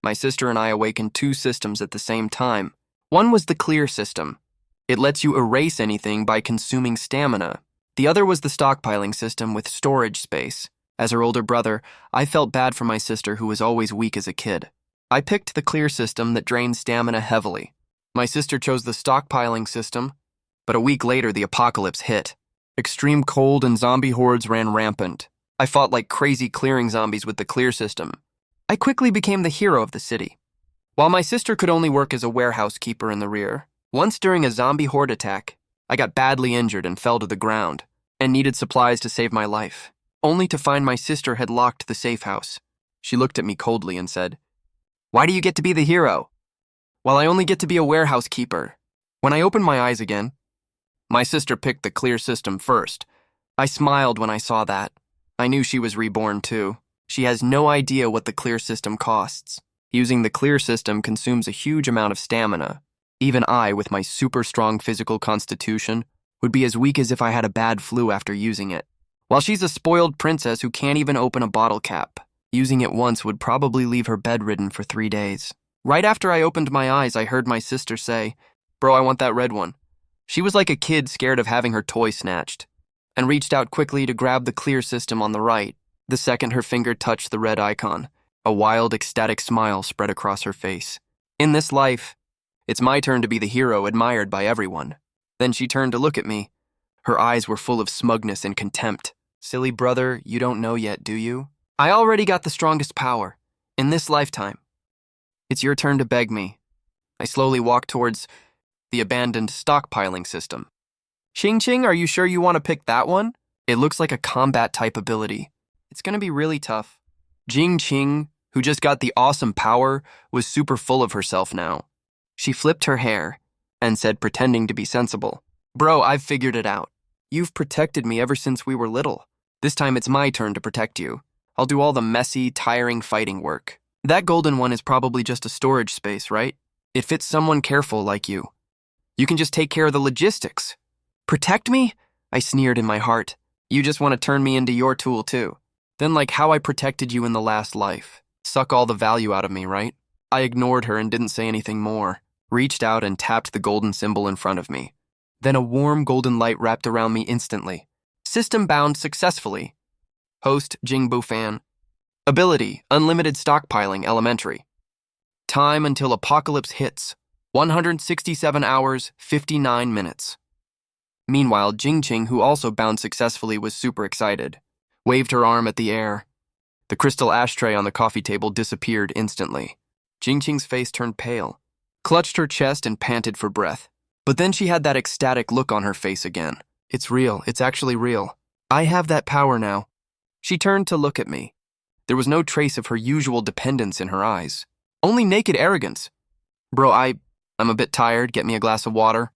My sister and I awakened two systems at the same time. One was the clear system. It lets you erase anything by consuming stamina. The other was the stockpiling system with storage space. As her older brother, I felt bad for my sister who was always weak as a kid. I picked the clear system that drained stamina heavily. My sister chose the stockpiling system, but a week later the apocalypse hit. Extreme cold and zombie hordes ran rampant. I fought like crazy clearing zombies with the clear system. I quickly became the hero of the city. While my sister could only work as a warehouse keeper in the rear, once during a zombie horde attack, I got badly injured and fell to the ground, and needed supplies to save my life, only to find my sister had locked the safe house. She looked at me coldly and said, "Why do you get to be the hero?" "Well, I only get to be a warehouse keeper." When I opened my eyes again, my sister picked the clear system first. I smiled when I saw that. I knew she was reborn too. She has no idea what the clear system costs. Using the clear system consumes a huge amount of stamina. Even I, with my super strong physical constitution, would be as weak as if I had a bad flu after using it. While she's a spoiled princess who can't even open a bottle cap, using it once would probably leave her bedridden for 3 days. Right after I opened my eyes, I heard my sister say, "Bro, I want that red one." She was like a kid scared of having her toy snatched, and reached out quickly to grab the clear system on the right. The second her finger touched the red icon, a wild, ecstatic smile spread across her face. In this life, it's my turn to be the hero admired by everyone. Then she turned to look at me. Her eyes were full of smugness and contempt. "Silly brother, you don't know yet, do you? I already got the strongest power, in this lifetime. It's your turn to beg me." I slowly walked towards the abandoned stockpiling system. "Ching Ching, are you sure you want to pick that one? It looks like a combat-type ability. It's gonna be really tough." Jing Ching, who just got the awesome power, was super full of herself now. She flipped her hair and said, pretending to be sensible, "Bro, I've figured it out. You've protected me ever since we were little. This time it's my turn to protect you. I'll do all the messy, tiring fighting work. That golden one is probably just a storage space, right? It fits someone careful like you. You can just take care of the logistics." "Protect me?" I sneered in my heart. "You just want to turn me into your tool too. Then like how I protected you in the last life. Suck all the value out of me, right?" I ignored her and didn't say anything more, reached out and tapped the golden symbol in front of me. Then a warm golden light wrapped around me instantly. System bound successfully. Host Jing Bufan. Ability, Unlimited Stockpiling Elementary. Time until apocalypse hits, 167 hours, 59 minutes. Meanwhile, Jing Ching, who also bound successfully, was super excited. Waved her arm at the air. The crystal ashtray on the coffee table disappeared instantly. Jing Ching's face turned pale, clutched her chest and panted for breath. But then she had that ecstatic look on her face again. "It's real, it's actually real. I have that power now." She turned to look at me. There was no trace of her usual dependence in her eyes. Only naked arrogance. "Bro, I'm a bit tired. Get me a glass of water.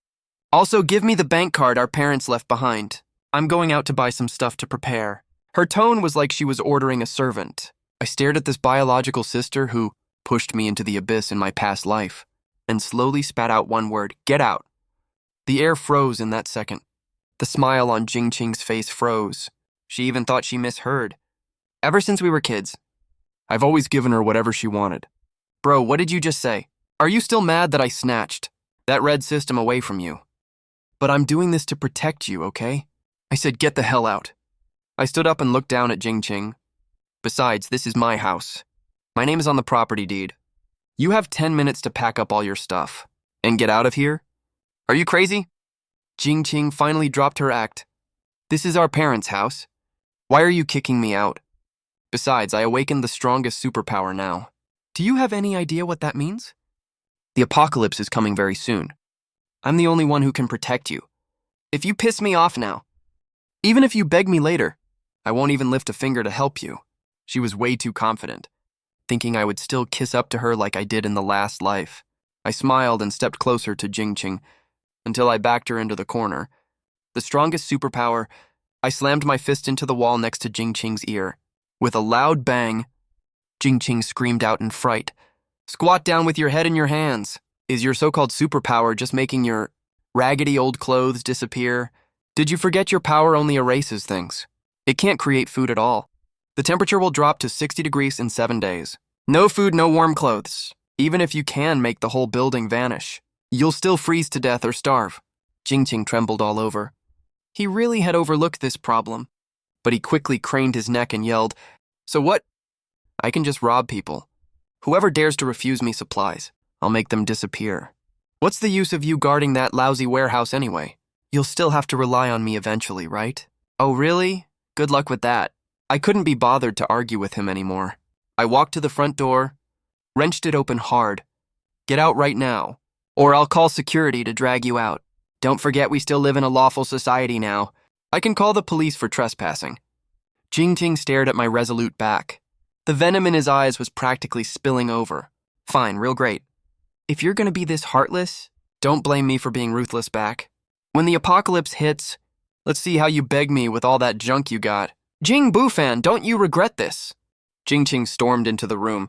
Also, give me the bank card our parents left behind. I'm going out to buy some stuff to prepare." Her tone was like she was ordering a servant. I stared at this biological sister who pushed me into the abyss in my past life, and slowly spat out one word, "Get out." The air froze in that second. The smile on Jing Ching's face froze. She even thought she misheard. Ever since we were kids, I've always given her whatever she wanted. "Bro, what did you just say? Are you still mad that I snatched that red system away from you?" "But I'm doing this to protect you, okay?" I said, "Get the hell out." I stood up and looked down at Jing Ching. "Besides, this is my house. My name is on the property deed. You have 10 minutes to pack up all your stuff and get out of here. Are you crazy?" Jing Ching finally dropped her act. "This is our parents' house. Why are you kicking me out? Besides, I awakened the strongest superpower now. Do you have any idea what that means? The apocalypse is coming very soon. I'm the only one who can protect you. If you piss me off now, even if you beg me later, I won't even lift a finger to help you." She was way too confident, thinking I would still kiss up to her like I did in the last life. I smiled and stepped closer to Jing Ching until I backed her into the corner. The strongest superpower, I slammed my fist into the wall next to Jing Ching's ear. With a loud bang, Jing Ching screamed out in fright. "Squat down with your head in your hands. Is your so-called superpower just making your raggedy old clothes disappear? Did you forget your power only erases things? It can't create food at all. The temperature will drop to 60 degrees in 7 days. No food, no warm clothes. Even if you can make the whole building vanish, you'll still freeze to death or starve. Jingqing trembled all over. He really had overlooked this problem, but he quickly craned his neck and yelled, "So what? I can just rob people. Whoever dares to refuse me supplies, I'll make them disappear. What's the use of you guarding that lousy warehouse anyway? You'll still have to rely on me eventually, right?" "Oh, really? Good luck with that." I couldn't be bothered to argue with him anymore. I walked to the front door, wrenched it open hard. "Get out right now, or I'll call security to drag you out. Don't forget we still live in a lawful society now. I can call the police for trespassing." Jingqing stared at my resolute back. The venom in his eyes was practically spilling over. "Fine, real great. If you're gonna be this heartless, don't blame me for being ruthless back. When the apocalypse hits, let's see how you beg me with all that junk you got. Jing Bufan, don't you regret this?" Jingqing stormed into the room,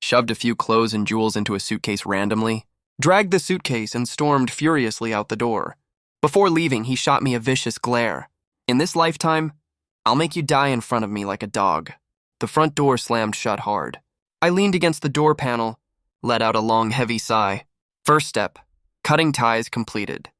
shoved a few clothes and jewels into a suitcase randomly, dragged the suitcase and stormed furiously out the door. Before leaving, he shot me a vicious glare. "In this lifetime, I'll make you die in front of me like a dog." The front door slammed shut hard. I leaned against the door panel, let out a long, heavy sigh. First step, cutting ties completed.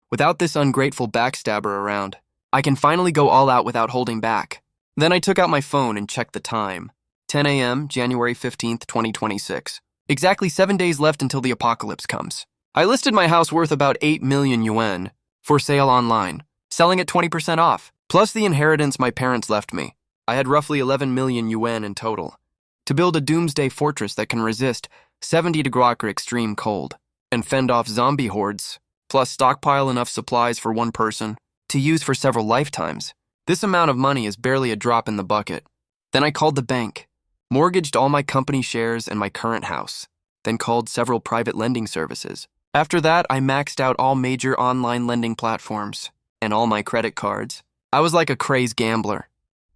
Without this ungrateful backstabber around, I can finally go all out without holding back. Then I took out my phone and checked the time. 10 a.m., January 15th, 2026. Exactly 7 days left until the apocalypse comes. I listed my house worth about 8 million yuan for sale online, selling at 20% off, plus the inheritance my parents left me. I had roughly 11 million yuan in total to build a doomsday fortress that can resist 70-degree extreme cold and fend off zombie hordes, plus stockpile enough supplies for one person to use for several lifetimes. This amount of money is barely a drop in the bucket. Then I called the bank, mortgaged all my company shares and my current house, then called several private lending services. After that, I maxed out all major online lending platforms and all my credit cards. I was like a crazed gambler.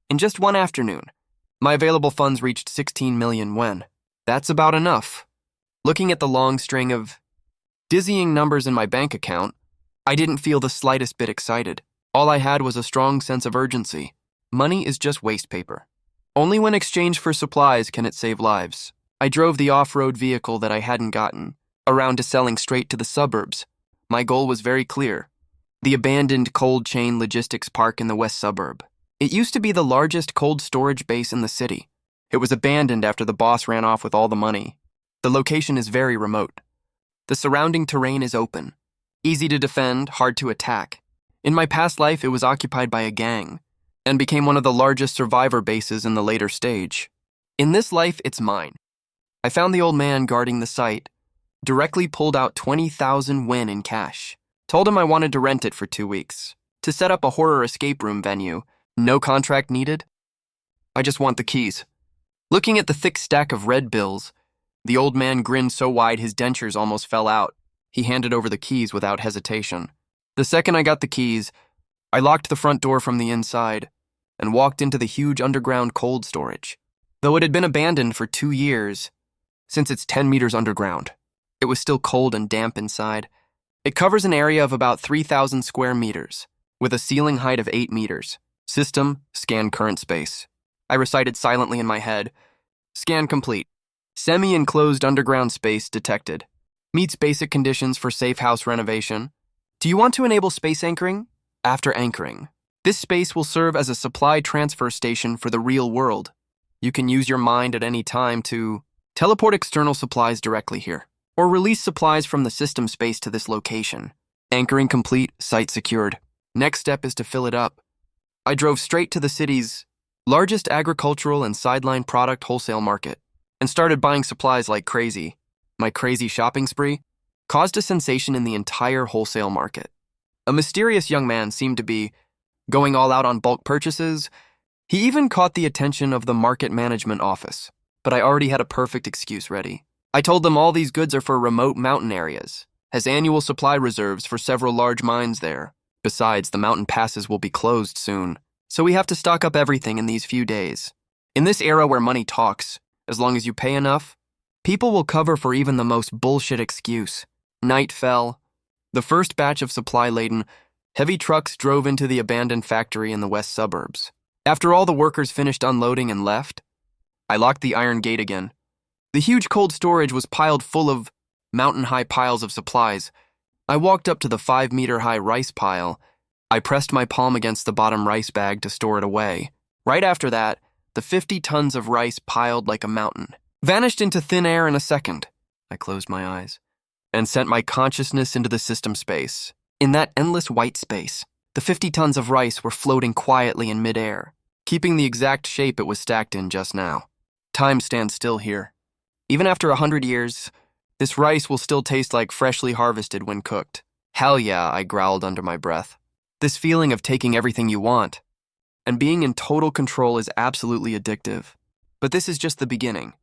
In just one afternoon, my available funds reached 16 million yuan. That's about enough. Looking at the long string of dizzying numbers in my bank account, I didn't feel the slightest bit excited. All I had was a strong sense of urgency. Money is just waste paper. Only when exchanged for supplies can it save lives. I drove the off-road vehicle that I hadn't gotten around to selling straight to the suburbs. My goal was very clear. The abandoned cold chain logistics park in the west suburb. It used to be the largest cold storage base in the city. It was abandoned after the boss ran off with all the money. The location is very remote. The surrounding terrain is open, easy to defend, hard to attack. In my past life, it was occupied by a gang and became one of the largest survivor bases in the later stage. In this life, it's mine. I found the old man guarding the site, directly pulled out 20,000 yuan in cash, told him I wanted to rent it for 2 weeks, to set up a horror escape room venue, no contract needed. I just want the keys. Looking at the thick stack of red bills, the old man grinned so wide his dentures almost fell out. He handed over the keys without hesitation. The second I got the keys, I locked the front door from the inside and walked into the huge underground cold storage. Though it had been abandoned for 2 years, since it's 10 meters underground, it was still cold and damp inside. It covers an area of about 3,000 square meters, with a ceiling height of 8 meters. System, scan current space. I recited silently in my head. Scan complete. Semi-enclosed underground space detected. Meets basic conditions for safe house renovation. Do you want to enable space anchoring? After anchoring, this space will serve as a supply transfer station for the real world. You can use your mind at any time to teleport external supplies directly here, or release supplies from the system space to this location. Anchoring complete, site secured. Next step is to fill it up. I drove straight to the city's largest agricultural and sideline product wholesale market and started buying supplies like crazy. My crazy shopping spree caused a sensation in the entire wholesale market. A mysterious young man seemed to be going all out on bulk purchases. He even caught the attention of the market management office, but I already had a perfect excuse ready. I told them all these goods are for remote mountain areas, has annual supply reserves for several large mines there. Besides, the mountain passes will be closed soon, so we have to stock up everything in these few days. In this era where money talks, as long as you pay enough, people will cover for even the most bullshit excuse. Night fell. The first batch of supply-laden, heavy trucks drove into the abandoned factory in the west suburbs. After all the workers finished unloading and left, I locked the iron gate again, The huge cold storage was piled full of mountain-high piles of supplies. I walked up to the 5-meter-high rice pile. I pressed my palm against the bottom rice bag to store it away. Right after that, the 50 tons of rice piled like a mountain vanished into thin air in a second. I closed my eyes and sent my consciousness into the system space. In that endless white space, the 50 tons of rice were floating quietly in midair, keeping the exact shape it was stacked in just now. Time stands still here. Even after 100 years, this rice will still taste like freshly harvested when cooked. Hell yeah, I growled under my breath. This feeling of taking everything you want and being in total control is absolutely addictive. But this is just the beginning.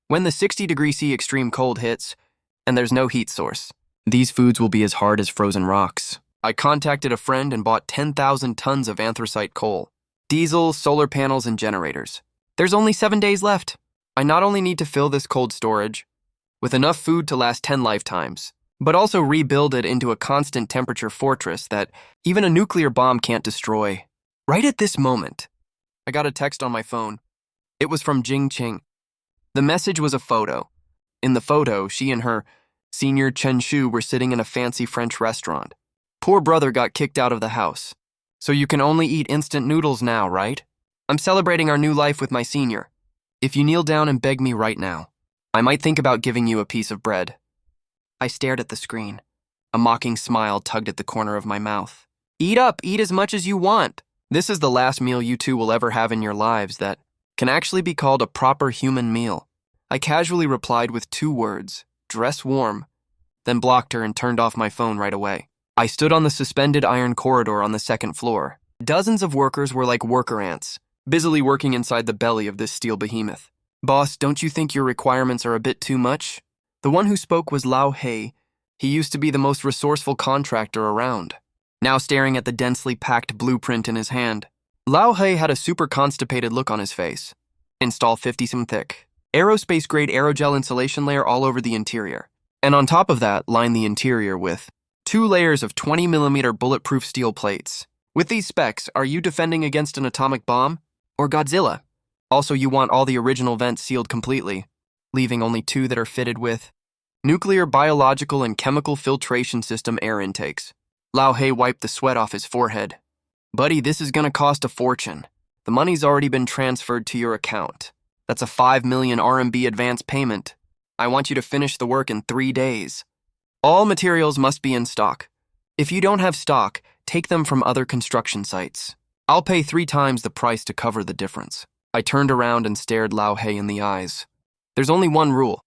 When the 60°C extreme cold hits, and there's no heat source, these foods will be as hard as frozen rocks. I contacted a friend and bought 10,000 tons of anthracite coal, diesel, solar panels, and generators. There's only 7 days left. I not only need to fill this cold storage with enough food to last 10 lifetimes, but also rebuild it into a constant temperature fortress that even a nuclear bomb can't destroy. Right at this moment, I got a text on my phone. It was from Jing Qing. The message was a photo. In the photo, she and her senior Chen Shu were sitting in a fancy French restaurant. Poor brother got kicked out of the house. So you can only eat instant noodles now, right? I'm celebrating our new life with my senior. If you kneel down and beg me right now, I might think about giving you a piece of bread. I stared at the screen. A mocking smile tugged at the corner of my mouth. Eat up, eat as much as you want. This is the last meal you two will ever have in your lives that can actually be called a proper human meal. I casually replied with 2 words, dress warm, then blocked her and turned off my phone right away. I stood on the suspended iron corridor on the 2nd floor. Dozens of workers were like worker ants, busily working inside the belly of this steel behemoth. Boss, don't you think your requirements are a bit too much? The one who spoke was Lao Hei. He used to be the most resourceful contractor around. Now staring at the densely packed blueprint in his hand, Lao Hei had a super constipated look on his face. Install 50 some thick aerospace-grade aerogel insulation layer all over the interior. And on top of that, line the interior with 2 layers of 20mm bulletproof steel plates. With these specs, are you defending against an atomic bomb or Godzilla? Also, you want all the original vents sealed completely, leaving only 2 that are fitted with nuclear, biological, and chemical filtration system air intakes. Lao Hei wiped the sweat off his forehead. Buddy, this is gonna cost a fortune. The money's already been transferred to your account. That's a 5 million RMB advance payment. I want you to finish the work in 3 days. All materials must be in stock. If you don't have stock, take them from other construction sites. I'll pay 3 times the price to cover the difference. I turned around and stared Lao Hei in the eyes. There's only one rule.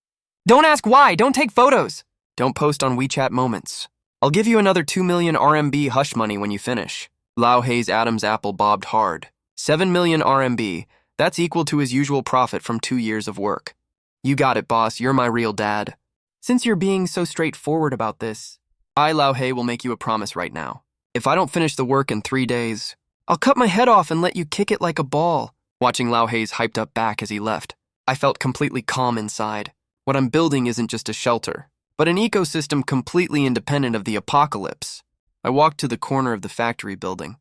Don't ask why, don't take photos. Don't post on WeChat moments. I'll give you another 2 million RMB hush money when you finish. Lao Hei's Adam's apple bobbed hard. 7 million RMB, that's equal to his usual profit from 2 years of work. You got it, boss, you're my real dad. Since you're being so straightforward about this, I, Lao Hei, will make you a promise right now. If I don't finish the work in 3 days, I'll cut my head off and let you kick it like a ball. Watching Lao Hei's hyped up back as he left, I felt completely calm inside. What I'm building isn't just a shelter, but an ecosystem completely independent of the apocalypse. I walked to the corner of the factory building,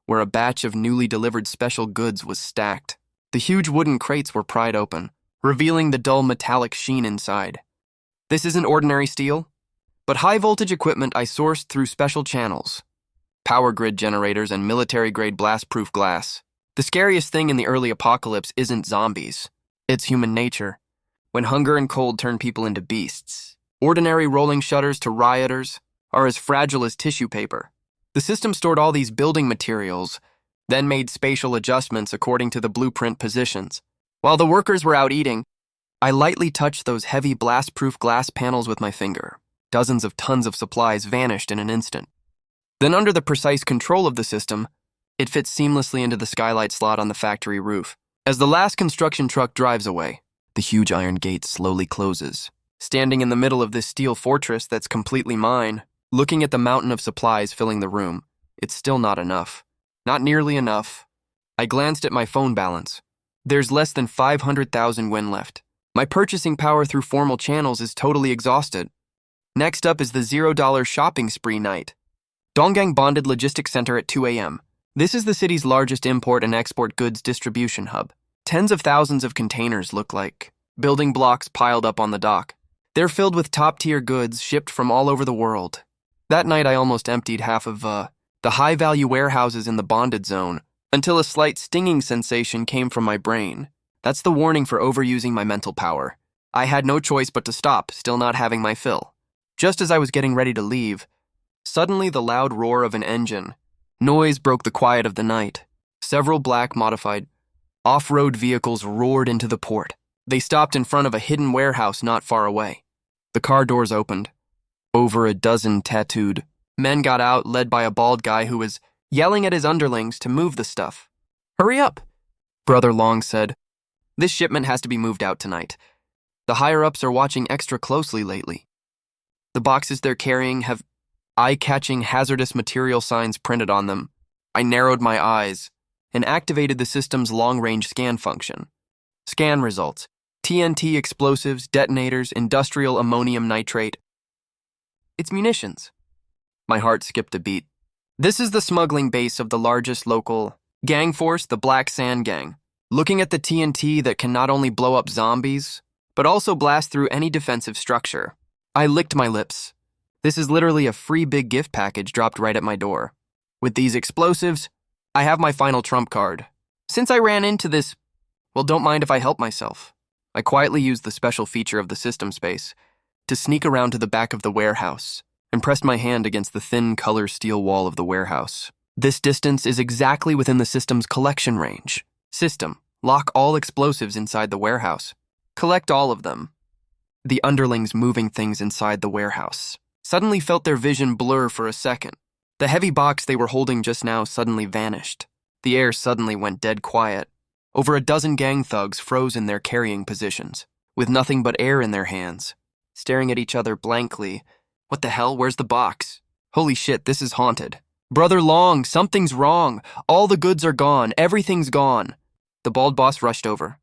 where a batch of newly delivered special goods was stacked. The huge wooden crates were pried open, revealing the dull metallic sheen inside. This isn't ordinary steel, but high-voltage equipment I sourced through special channels. Power grid generators and military-grade blast-proof glass. The scariest thing in the early apocalypse isn't zombies. It's human nature. When hunger and cold turn people into beasts, ordinary rolling shutters to rioters are as fragile as tissue paper. The system stored all these building materials, then made spatial adjustments according to the blueprint positions. While the workers were out eating, I lightly touched those heavy blast-proof glass panels with my finger. Dozens of tons of supplies vanished in an instant. Then under the precise control of the system, it fits seamlessly into the skylight slot on the factory roof. As the last construction truck drives away, the huge iron gate slowly closes. Standing in the middle of this steel fortress that's completely mine, looking at the mountain of supplies filling the room, it's still not enough. Not nearly enough. I glanced at my phone balance. There's less than 500,000 yuan left. My purchasing power through formal channels is totally exhausted. Next up is the $0 shopping spree night. Donggang Bonded Logistics Center at 2 a.m. This is the city's largest import and export goods distribution hub. Tens of thousands of containers look like building blocks piled up on the dock. They're filled with top-tier goods shipped from all over the world. That night I almost emptied half of the high-value warehouses in the bonded zone until a slight stinging sensation came from my brain. That's the warning for overusing my mental power. I had no choice but to stop, still not having my fill. Just as I was getting ready to leave, suddenly the loud roar of an engine. Noise broke the quiet of the night. Several black modified off-road vehicles roared into the port. They stopped in front of a hidden warehouse not far away. The car doors opened. Over a dozen tattooed men got out, led by a bald guy who was yelling at his underlings to move the stuff. "Hurry up," Brother Long said. "This shipment has to be moved out tonight. The higher-ups are watching extra closely lately. The boxes they're carrying have eye-catching hazardous material signs printed on them." I narrowed my eyes and activated the system's long-range scan function. Scan results: TNT explosives, detonators, industrial ammonium nitrate. It's munitions. My heart skipped a beat. This is the smuggling base of the largest local gang force, the Black Sand Gang. Looking at the TNT that can not only blow up zombies, but also blast through any defensive structure, I licked my lips. This is literally a free big gift package dropped right at my door. With these explosives, I have my final trump card. Since I ran into this, well, don't mind if I help myself. I quietly used the special feature of the system space to sneak around to the back of the warehouse and pressed my hand against the thin color steel wall of the warehouse. This distance is exactly within the system's collection range. System, lock all explosives inside the warehouse. Collect all of them. The underlings moving things inside the warehouse suddenly felt their vision blur for a second. The heavy box they were holding just now suddenly vanished. The air suddenly went dead quiet. Over a dozen gang thugs froze in their carrying positions, with nothing but air in their hands, staring at each other blankly. What the hell? Where's the box? Holy shit, this is haunted. Brother Long, something's wrong. All the goods are gone. Everything's gone. The bald boss rushed over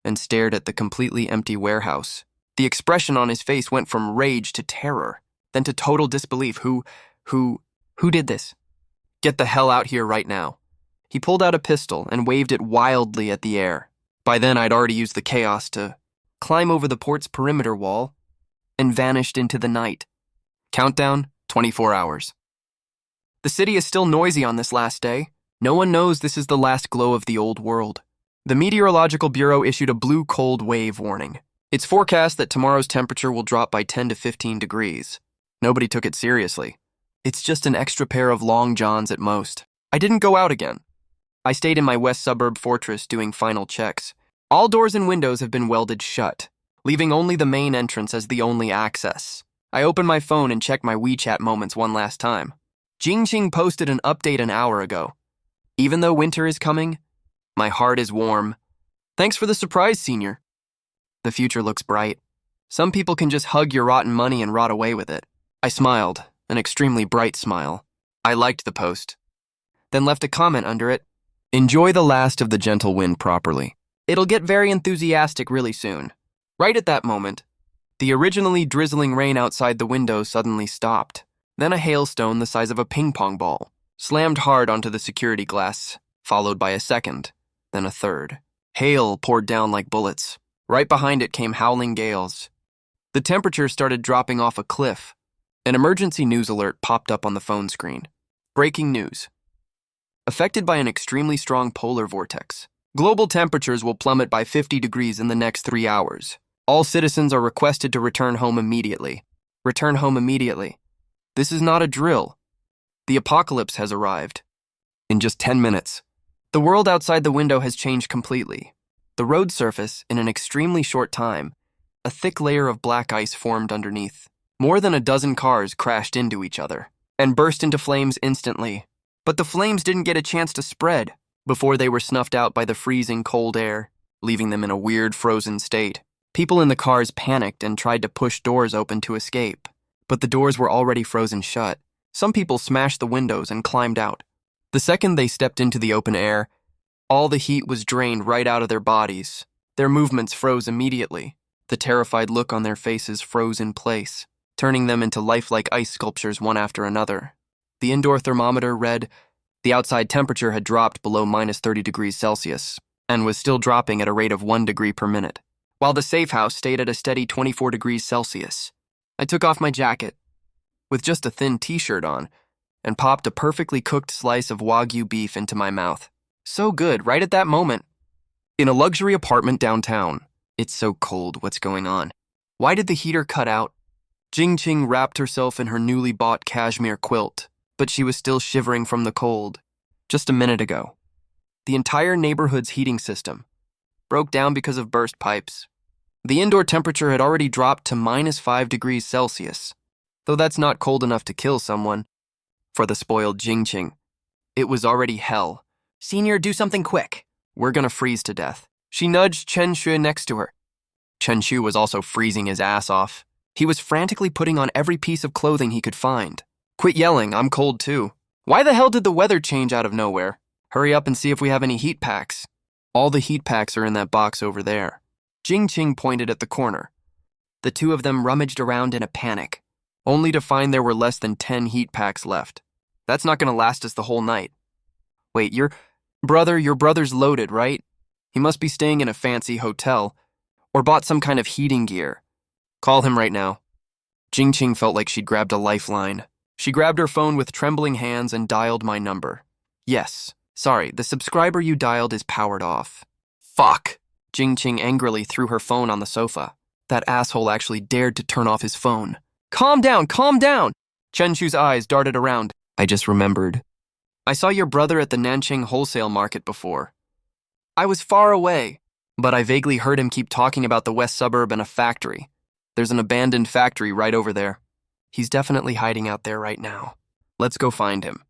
and stared at the completely empty warehouse. The expression on his face went from rage to terror, then to total disbelief. Who did this? Get the hell out here right now. He pulled out a pistol and waved it wildly at the air. By then, I'd already used the chaos to climb over the port's perimeter wall and vanished into the night. Countdown, 24 hours. The city is still noisy on this last day. No one knows this is the last glow of the old world. The Meteorological Bureau issued a blue cold wave warning. It's forecast that tomorrow's temperature will drop by 10 to 15 degrees. Nobody took it seriously. It's just an extra pair of long johns at most. I didn't go out again. I stayed in my west suburb fortress doing final checks. All doors and windows have been welded shut, leaving only the main entrance as the only access. I opened my phone and checked my WeChat moments one last time. Jingqing posted an update an hour ago. Even though winter is coming, my heart is warm. Thanks for the surprise, Senior. The future looks bright. Some people can just hug your rotten money and rot away with it. I smiled, an extremely bright smile. I liked the post, then left a comment under it. Enjoy the last of the gentle wind properly. It'll get very enthusiastic really soon. Right at that moment, the originally drizzling rain outside the window suddenly stopped. Then a hailstone the size of a ping-pong ball slammed hard onto the security glass, followed by a second, then a third. Hail poured down like bullets. Right behind it came howling gales. The temperature started dropping off a cliff. An emergency news alert popped up on the phone screen. Breaking news. Affected by an extremely strong polar vortex, global temperatures will plummet by 50 degrees in the next 3 hours. All citizens are requested to return home immediately. Return home immediately. This is not a drill. The apocalypse has arrived. In just 10 minutes, the world outside the window has changed completely. The road surface, in an extremely short time, a thick layer of black ice formed underneath. More than a dozen cars crashed into each other and burst into flames instantly. But the flames didn't get a chance to spread before they were snuffed out by the freezing cold air, leaving them in a weird frozen state. People in the cars panicked and tried to push doors open to escape, but the doors were already frozen shut. Some people smashed the windows and climbed out. The second they stepped into the open air, all the heat was drained right out of their bodies. Their movements froze immediately. The terrified look on their faces froze in place, turning them into lifelike ice sculptures one after another. The indoor thermometer read the outside temperature had dropped below -30 degrees Celsius and was still dropping at a rate of 1 degree per minute. while the safe house stayed at a steady 24 degrees Celsius. I took off my jacket, with just a thin t-shirt on, and popped a perfectly cooked slice of Wagyu beef into my mouth. So good, right at that moment. In a luxury apartment downtown. It's so cold, what's going on? Why did the heater cut out? Jing-Ching wrapped herself in her newly bought cashmere quilt, but she was still shivering from the cold. Just a minute ago, the entire neighborhood's heating system broke down because of burst pipes. The indoor temperature had already dropped to -5 degrees Celsius, though that's not cold enough to kill someone. For the spoiled Jing-Ching, it was already hell. Senior, do something quick. We're gonna freeze to death. She nudged Chen Shu next to her. Chen Shu was also freezing his ass off. He was frantically putting on every piece of clothing he could find. Quit yelling, I'm cold too. Why the hell did the weather change out of nowhere? Hurry up and see if we have any heat packs. All the heat packs are in that box over there. Jing-Ching pointed at the corner. The two of them rummaged around in a panic, only to find there were less than 10 heat packs left. That's not gonna last us the whole night. Wait, your brother's loaded, right? He must be staying in a fancy hotel, or bought some kind of heating gear. Call him right now. Jing-Ching felt like she'd grabbed a lifeline. She grabbed her phone with trembling hands and dialed my number. Yes, sorry, the subscriber you dialed is powered off. Fuck! Jing-Ching angrily threw her phone on the sofa. That asshole actually dared to turn off his phone. Calm down, calm down! Chen Shu's eyes darted around. I just remembered. I saw your brother at the Nanjing wholesale market before. I was far away, but I vaguely heard him keep talking about the west suburb and a factory. There's an abandoned factory right over there. He's definitely hiding out there right now. Let's go find him.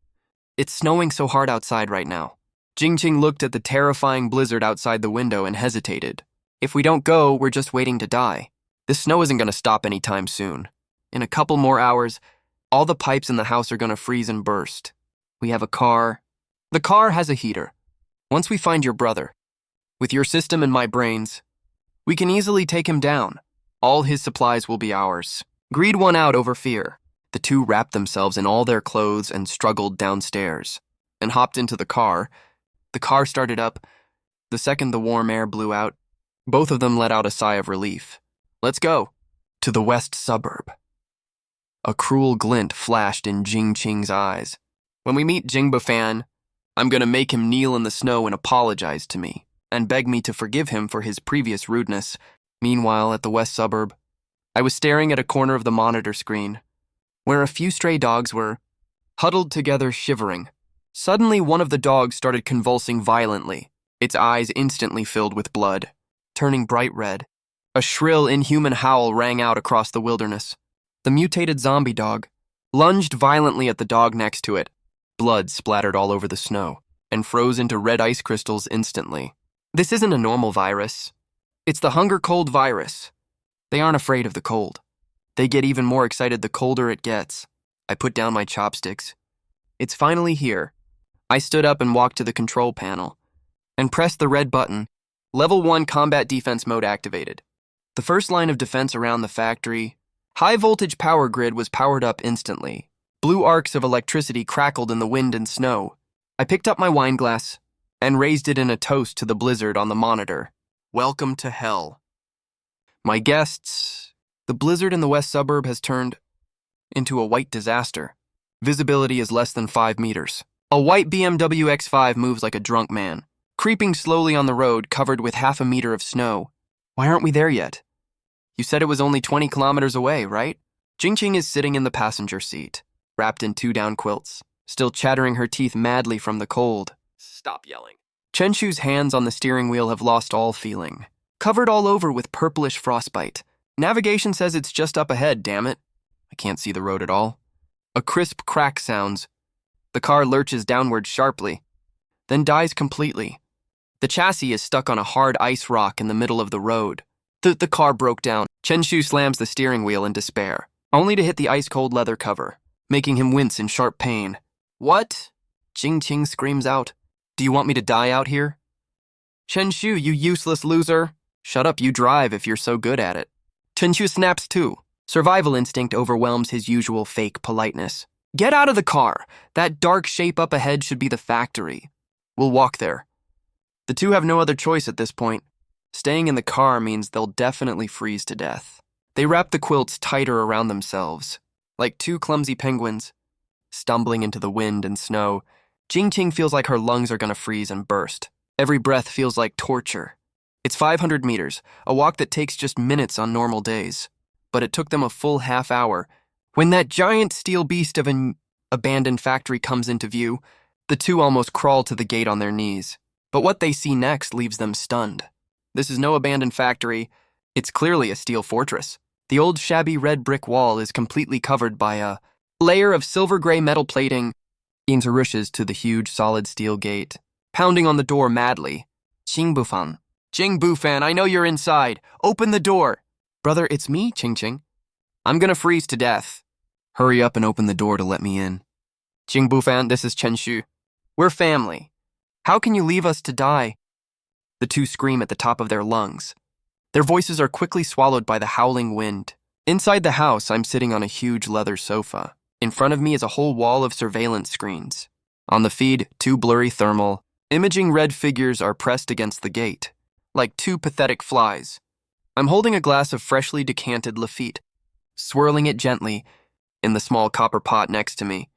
It's snowing so hard outside right now. Jing-Ching looked at the terrifying blizzard outside the window and hesitated. If we don't go, we're just waiting to die. This snow isn't going to stop anytime soon. In a couple more hours, all the pipes in the house are going to freeze and burst. We have a car. The car has a heater. Once we find your brother, with your system and my brains, we can easily take him down. All his supplies will be ours. Greed won out over fear. The two wrapped themselves in all their clothes and struggled downstairs, and hopped into the car. The car started up. The second the warm air blew out, both of them let out a sigh of relief. Let's go. To the west suburb. A cruel glint flashed in Jing-Ching's eyes. When we meet Jingbufan, I'm gonna make him kneel in the snow and apologize to me, and beg me to forgive him for his previous rudeness. Meanwhile, at the west suburb, I was staring at a corner of the monitor screen, where a few stray dogs were huddled together shivering. Suddenly, one of the dogs started convulsing violently, its eyes instantly filled with blood, turning bright red. A shrill, inhuman howl rang out across the wilderness. The mutated zombie dog lunged violently at the dog next to it. Blood splattered all over the snow and froze into red ice crystals instantly. This isn't a normal virus. It's the hunger cold virus. They aren't afraid of the cold. They get even more excited the colder it gets. I put down my chopsticks. It's finally here. I stood up and walked to the control panel and pressed the red button. Level 1 combat defense mode activated. The first line of defense around the factory, high-voltage power grid, was powered up instantly. Blue arcs of electricity crackled in the wind and snow. I picked up my wine glass and raised it in a toast to the blizzard on the monitor. Welcome to hell. My guests, the blizzard in the west suburb has turned into a white disaster. Visibility is less than 5 meters. A white BMW X5 moves like a drunk man, creeping slowly on the road covered with half a meter of snow. Why aren't we there yet? You said it was only 20 kilometers away, right? Jing-Ching is sitting in the passenger seat, wrapped in 2 down quilts, still chattering her teeth madly from the cold. Stop yelling. Chen Shu's hands on the steering wheel have lost all feeling, covered all over with purplish frostbite. Navigation says it's just up ahead, damn it. I can't see the road at all. A crisp crack sounds. The car lurches downward sharply, then dies completely. The chassis is stuck on a hard ice rock in the middle of the road. The car broke down. Chen Shu slams the steering wheel in despair, only to hit the ice-cold leather cover, making him wince in sharp pain. What? Jing-Ching screams out. Do you want me to die out here? Chen Shu, you useless loser. Shut up, you drive if you're so good at it. Chen Shu snaps too. Survival instinct overwhelms his usual fake politeness. Get out of the car. That dark shape up ahead should be the factory. We'll walk there. The two have no other choice at this point. Staying in the car means they'll definitely freeze to death. They wrap the quilts tighter around themselves, like two clumsy penguins. Stumbling into the wind and snow, Jingqing feels like her lungs are gonna freeze and burst. Every breath feels like torture. It's 500 meters, a walk that takes just minutes on normal days. But it took them a full half hour. When that giant steel beast of an abandoned factory comes into view, the two almost crawl to the gate on their knees. But what they see next leaves them stunned. This is no abandoned factory. It's clearly a steel fortress. The old shabby red brick wall is completely covered by a layer of silver-gray metal plating. Yinzi rushes to the huge solid steel gate, pounding on the door madly. Jing Bufan, I know you're inside. Open the door. Brother, it's me, Qing. I'm gonna freeze to death. Hurry up and open the door to let me in. Jing Bufan, this is Chen Xu. We're family. How can you leave us to die? The two scream at the top of their lungs. Their voices are quickly swallowed by the howling wind. Inside the house, I'm sitting on a huge leather sofa. In front of me is a whole wall of surveillance screens. On the feed, two blurry thermal, imaging red figures are pressed against the gate, like two pathetic flies. I'm holding a glass of freshly decanted Lafitte, swirling it gently in the small copper pot next to me.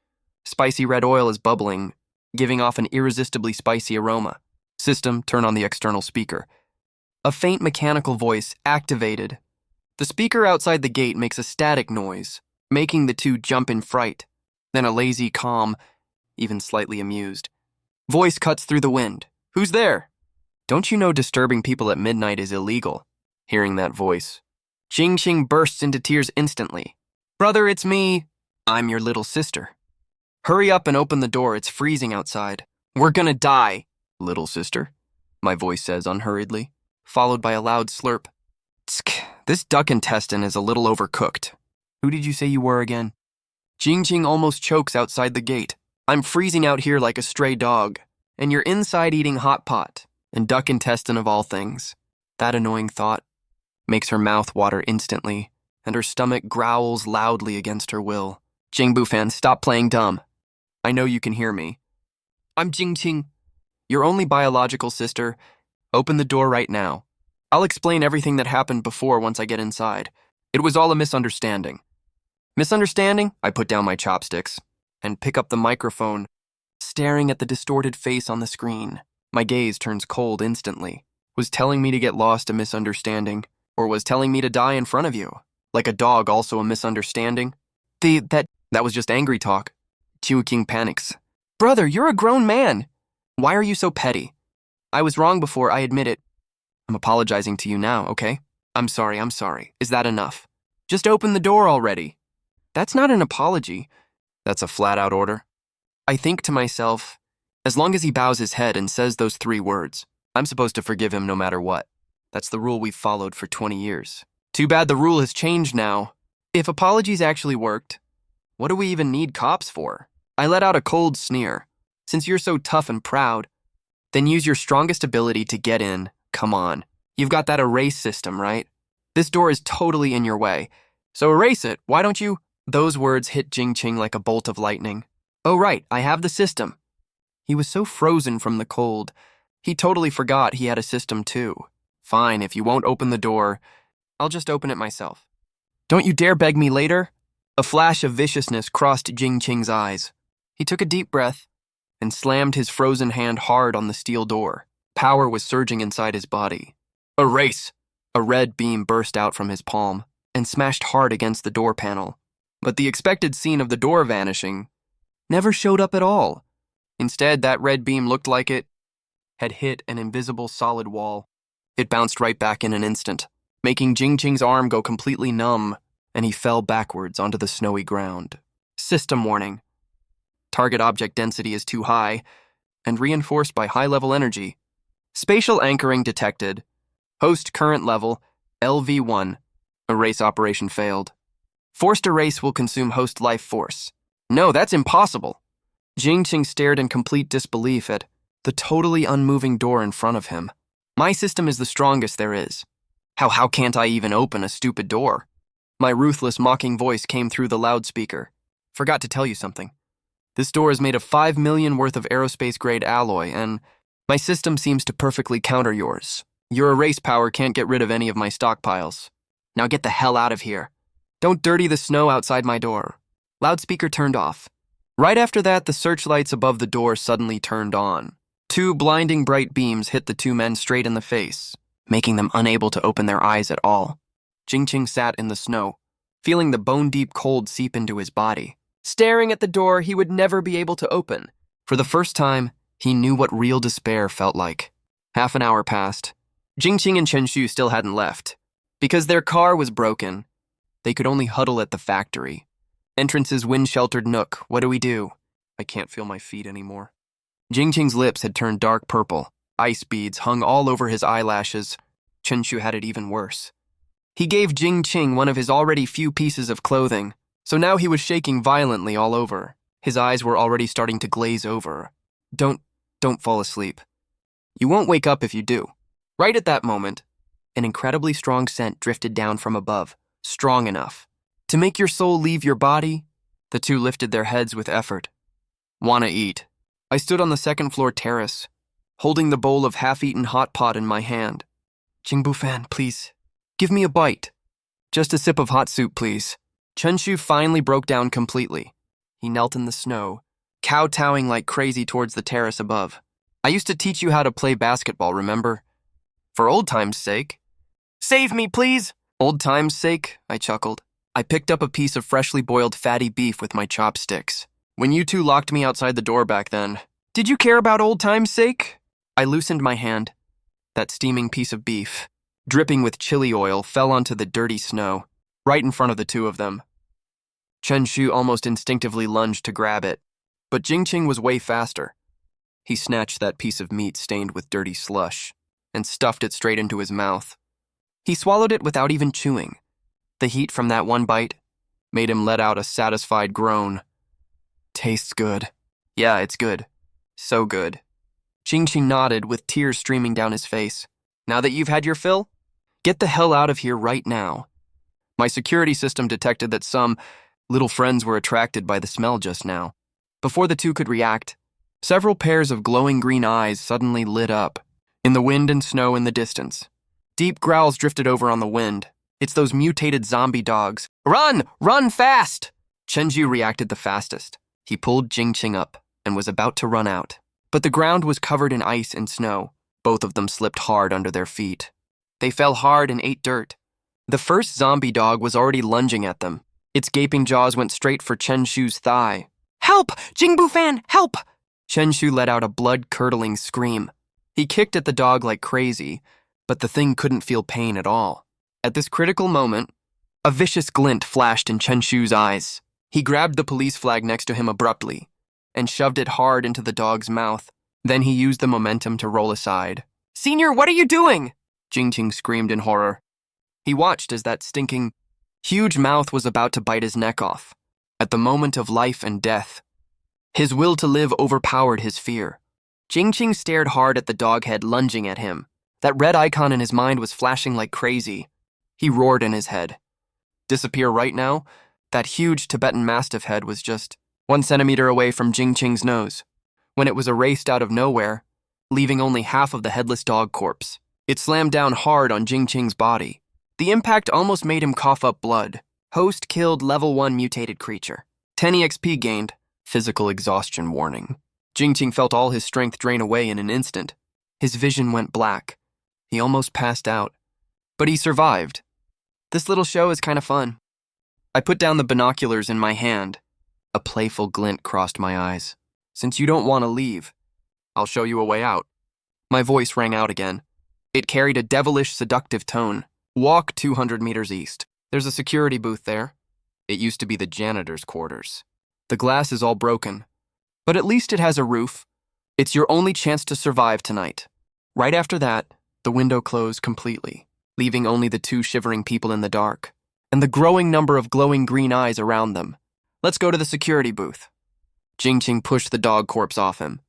Spicy red oil is bubbling, giving off an irresistibly spicy aroma. System, turn on the external speaker. A faint mechanical voice activated. The speaker outside the gate makes a static noise, making the two jump in fright. Then a lazy, calm, even slightly amused voice cuts through the wind. Who's there? Don't you know disturbing people at midnight is illegal? Hearing that voice, Jingqing bursts into tears instantly. Brother, it's me. I'm your little sister. Hurry up and open the door, it's freezing outside. We're gonna die. Little sister? My voice says unhurriedly, followed by a loud slurp. Tsk, this duck intestine is a little overcooked. Who did you say you were again? Jingqing almost chokes outside the gate. I'm freezing out here like a stray dog, and you're inside eating hot pot, and duck intestine of all things. That annoying thought makes her mouth water instantly, and her stomach growls loudly against her will. Jing Bufan, stop playing dumb. I know you can hear me. I'm Jingqing, your only biological sister. Open the door right now. I'll explain everything that happened before once I get inside. It was all a misunderstanding. Misunderstanding? I put down my chopsticks and pick up the microphone, staring at the distorted face on the screen. My gaze turns cold instantly. Was telling me to get lost a misunderstanding, or was telling me to die in front of you? Like a dog, also a misunderstanding? That was just angry talk. Chiu King panics. Brother, you're a grown man. Why are you so petty? I was wrong before, I admit it. I'm apologizing to you now, okay? I'm sorry. Is that enough? Just open the door already. That's not an apology. That's a flat-out order. I think to myself, as long as he bows his head and says those 3 words, I'm supposed to forgive him no matter what. That's the rule we've followed for 20 years. Too bad the rule has changed now. If apologies actually worked, what do we even need cops for? I let out a cold sneer. Since you're so tough and proud, then use your strongest ability to get in. Come on. You've got that erase system, right? This door is totally in your way. So erase it, why don't you? Those words hit Jingqing like a bolt of lightning. Oh right, I have the system. He was so frozen from the cold, he totally forgot he had a system too. Fine, if you won't open the door, I'll just open it myself. Don't you dare beg me later. A flash of viciousness crossed Jingqing's eyes. He took a deep breath and slammed his frozen hand hard on the steel door. Power was surging inside his body. Erase! A red beam burst out from his palm and smashed hard against the door panel. But the expected scene of the door vanishing never showed up at all. Instead, that red beam looked like it had hit an invisible solid wall. It bounced right back in an instant, making Jingqing's arm go completely numb, and he fell backwards onto the snowy ground. System warning. Target object density is too high and reinforced by high-level energy. Spatial anchoring detected. Host current level, LV1. Erase operation failed. Forced erase will consume host life force. No, that's impossible. Jingqing stared in complete disbelief at the totally unmoving door in front of him. My system is the strongest there is. How can't I even open a stupid door? My ruthless, mocking voice came through the loudspeaker. Forgot to tell you something. This door is made of 5 million worth of aerospace-grade alloy, and my system seems to perfectly counter yours. Your erase power can't get rid of any of my stockpiles. Now get the hell out of here. Don't dirty the snow outside my door. Loudspeaker turned off. Right after that, the searchlights above the door suddenly turned on. Two blinding bright beams hit the two men straight in the face, making them unable to open their eyes at all. Jingqing sat in the snow, feeling the bone-deep cold seep into his body, staring at the door he would never be able to open. For the first time, he knew what real despair felt like. Half an hour passed. Jingqing and Chen Shu still hadn't left. Because their car was broken, they could only huddle at the factory. Entrance's wind-sheltered nook. What do we do? I can't feel my feet anymore. Jingqing's lips had turned dark purple. Ice beads hung all over his eyelashes. Chen Shu had it even worse. He gave Jingqing one of his already few pieces of clothing, so now he was shaking violently all over. His eyes were already starting to glaze over. Don't fall asleep. You won't wake up if you do. Right at that moment, an incredibly strong scent drifted down from above, strong enough to make your soul leave your body. The two lifted their heads with effort. Wanna eat? I stood on the second-floor terrace, holding the bowl of half-eaten hot pot in my hand. Jingbufan, please, give me a bite. Just a sip of hot soup, please. Chen Shu finally broke down completely. He knelt in the snow, kowtowing like crazy towards the terrace above. I used to teach you how to play basketball, remember? For old time's sake. Save me, please! Old time's sake, I chuckled. I picked up a piece of freshly boiled fatty beef with my chopsticks. When you two locked me outside the door back then, did you care about old time's sake? I loosened my hand. That steaming piece of beef, dripping with chili oil, fell onto the dirty snow, right in front of the two of them. Chen Shu almost instinctively lunged to grab it, but Jingqing was way faster. He snatched that piece of meat stained with dirty slush and stuffed it straight into his mouth. He swallowed it without even chewing. The heat from that one bite made him let out a satisfied groan. Tastes good. Yeah, it's good. So good. Jingqing nodded with tears streaming down his face. Now that you've had your fill, get the hell out of here right now. My security system detected that some little friends were attracted by the smell just now. Before the two could react, several pairs of glowing green eyes suddenly lit up in the wind and snow in the distance. Deep growls drifted over on the wind. It's those mutated zombie dogs. Run! Run fast! Chenju reacted the fastest. He pulled Jingqing up and was about to run out. But the ground was covered in ice and snow. Both of them slipped hard under their feet. They fell hard and ate dirt. The first zombie dog was already lunging at them. Its gaping jaws went straight for Chen Shu's thigh. Help! Jingbufan, help! Chen Shu let out a blood-curdling scream. He kicked at the dog like crazy, but the thing couldn't feel pain at all. At this critical moment, a vicious glint flashed in Chen Shu's eyes. He grabbed the police flag next to him abruptly and shoved it hard into the dog's mouth. Then he used the momentum to roll aside. Senior, what are you doing? Jingqing screamed in horror. He watched as that stinking, huge mouth was about to bite his neck off. At the moment of life and death, his will to live overpowered his fear. Jingqing stared hard at the dog head lunging at him. That red icon in his mind was flashing like crazy. He roared in his head. Disappear right now? That huge Tibetan Mastiff head was just 1 centimeter away from Jingqing's nose, when it was erased out of nowhere, leaving only half of the headless dog corpse. It slammed down hard on Jingqing's body. The impact almost made him cough up blood. Host killed level 1 mutated creature. 10 EXP gained. Physical exhaustion warning. Jingqing felt all his strength drain away in an instant. His vision went black. He almost passed out. But he survived. This little show is kind of fun. I put down the binoculars in my hand. A playful glint crossed my eyes. Since you don't want to leave, I'll show you a way out. My voice rang out again. It carried a devilish, seductive tone. Walk 200 meters east. There's a security booth there. It used to be the janitor's quarters. The glass is all broken, but at least it has a roof. It's your only chance to survive tonight. Right after that, the window closed completely, leaving only the two shivering people in the dark, and the growing number of glowing green eyes around them. Let's go to the security booth. Jingqing pushed the dog corpse off him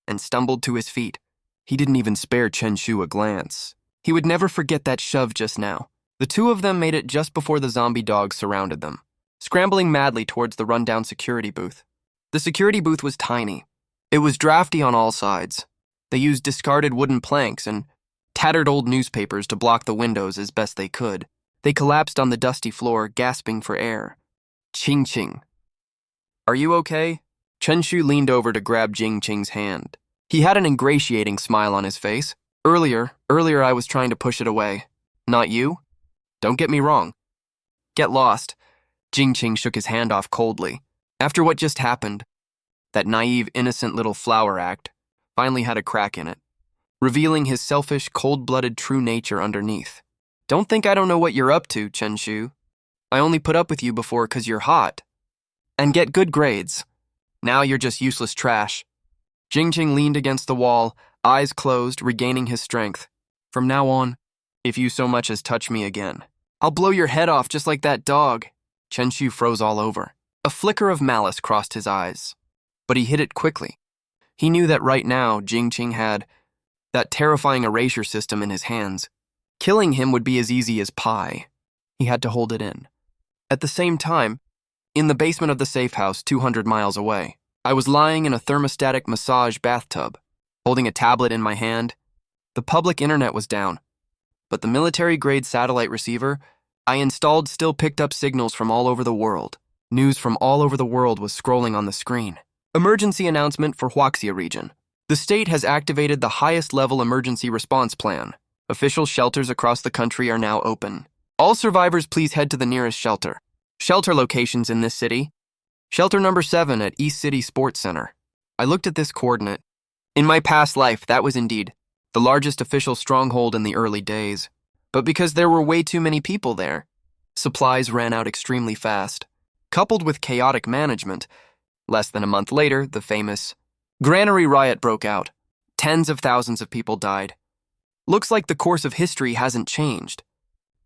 and stumbled to his feet. He didn't even spare Chen Shu a glance. He would never forget that shove just now. The two of them made it just before the zombie dogs surrounded them, scrambling madly towards the rundown security booth. The security booth was tiny. It was drafty on all sides. They used discarded wooden planks and tattered old newspapers to block the windows as best they could. They collapsed on the dusty floor, gasping for air. Ching Ching. Are you okay? Chen Shu leaned over to grab Jing Ching's hand. He had an ingratiating smile on his face. Earlier I was trying to push it away. Not you? Don't get me wrong. Get lost. Jing Ching shook his hand off coldly. After what just happened, that naive, innocent little flower act finally had a crack in it, revealing his selfish, cold-blooded true nature underneath. Don't think I don't know what you're up to, Chen Shu. I only put up with you before 'cause you're hot. And get good grades. Now you're just useless trash. Jing Ching leaned against the wall, eyes closed, regaining his strength. From now on, if you so much as touch me again, I'll blow your head off just like that dog. Chen Shu froze all over. A flicker of malice crossed his eyes, but he hid it quickly. He knew that right now Jing Ching had that terrifying erasure system in his hands. Killing him would be as easy as pie. He had to hold it in. At the same time, in the basement of the safe house 200 miles away, I was lying in a thermostatic massage bathtub, holding a tablet in my hand. The public internet was down, but the military-grade satellite receiver I installed still picked up signals from all over the world. News from all over the world was scrolling on the screen. Emergency announcement for Huaxia region. The state has activated the highest-level emergency response plan. Official shelters across the country are now open. All survivors please head to the nearest shelter. Shelter locations in this city. Shelter number 7 at East City Sports Center. I looked at this coordinate. In my past life, that was indeed the largest official stronghold in the early days. But because there were way too many people there, supplies ran out extremely fast. Coupled with chaotic management, less than a month later, the famous Granary riot broke out. Tens of thousands of people died. Looks like the course of history hasn't changed.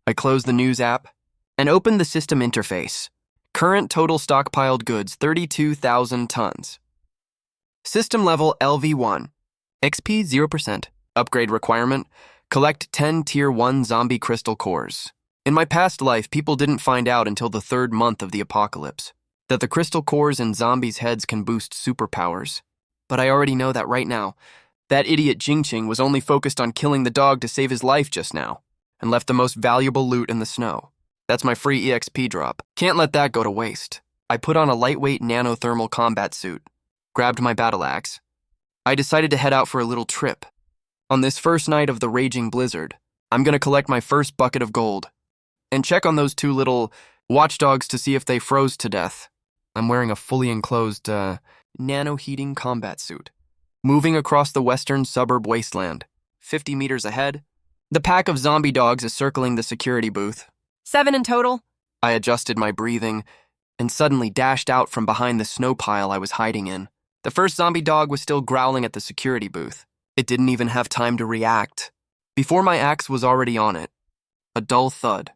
I closed the news app and opened the system interface. Current total stockpiled goods, 32,000 tons. System level LV1. XP 0%. Upgrade requirement, collect 10 Tier 1 zombie crystal cores. In my past life, people didn't find out until the 3rd month of the apocalypse that the crystal cores in zombies' heads can boost superpowers. But I already know that right now, that idiot Jing Ching was only focused on killing the dog to save his life just now, and left the most valuable loot in the snow. That's my free EXP drop. Can't let that go to waste. I put on a lightweight nanothermal combat suit, grabbed my battle axe. I decided to head out for a little trip. On this first night of the raging blizzard, I'm gonna collect my first bucket of gold and check on those 2 little watchdogs to see if they froze to death. I'm wearing a fully enclosed, nano-heating combat suit, moving across the western suburb wasteland. 50 meters ahead, the pack of zombie dogs is circling the security booth. 7 in total. I adjusted my breathing and suddenly dashed out from behind the snow pile I was hiding in. The first zombie dog was still growling at the security booth. It didn't even have time to react. Before my axe was already on it, a dull thud.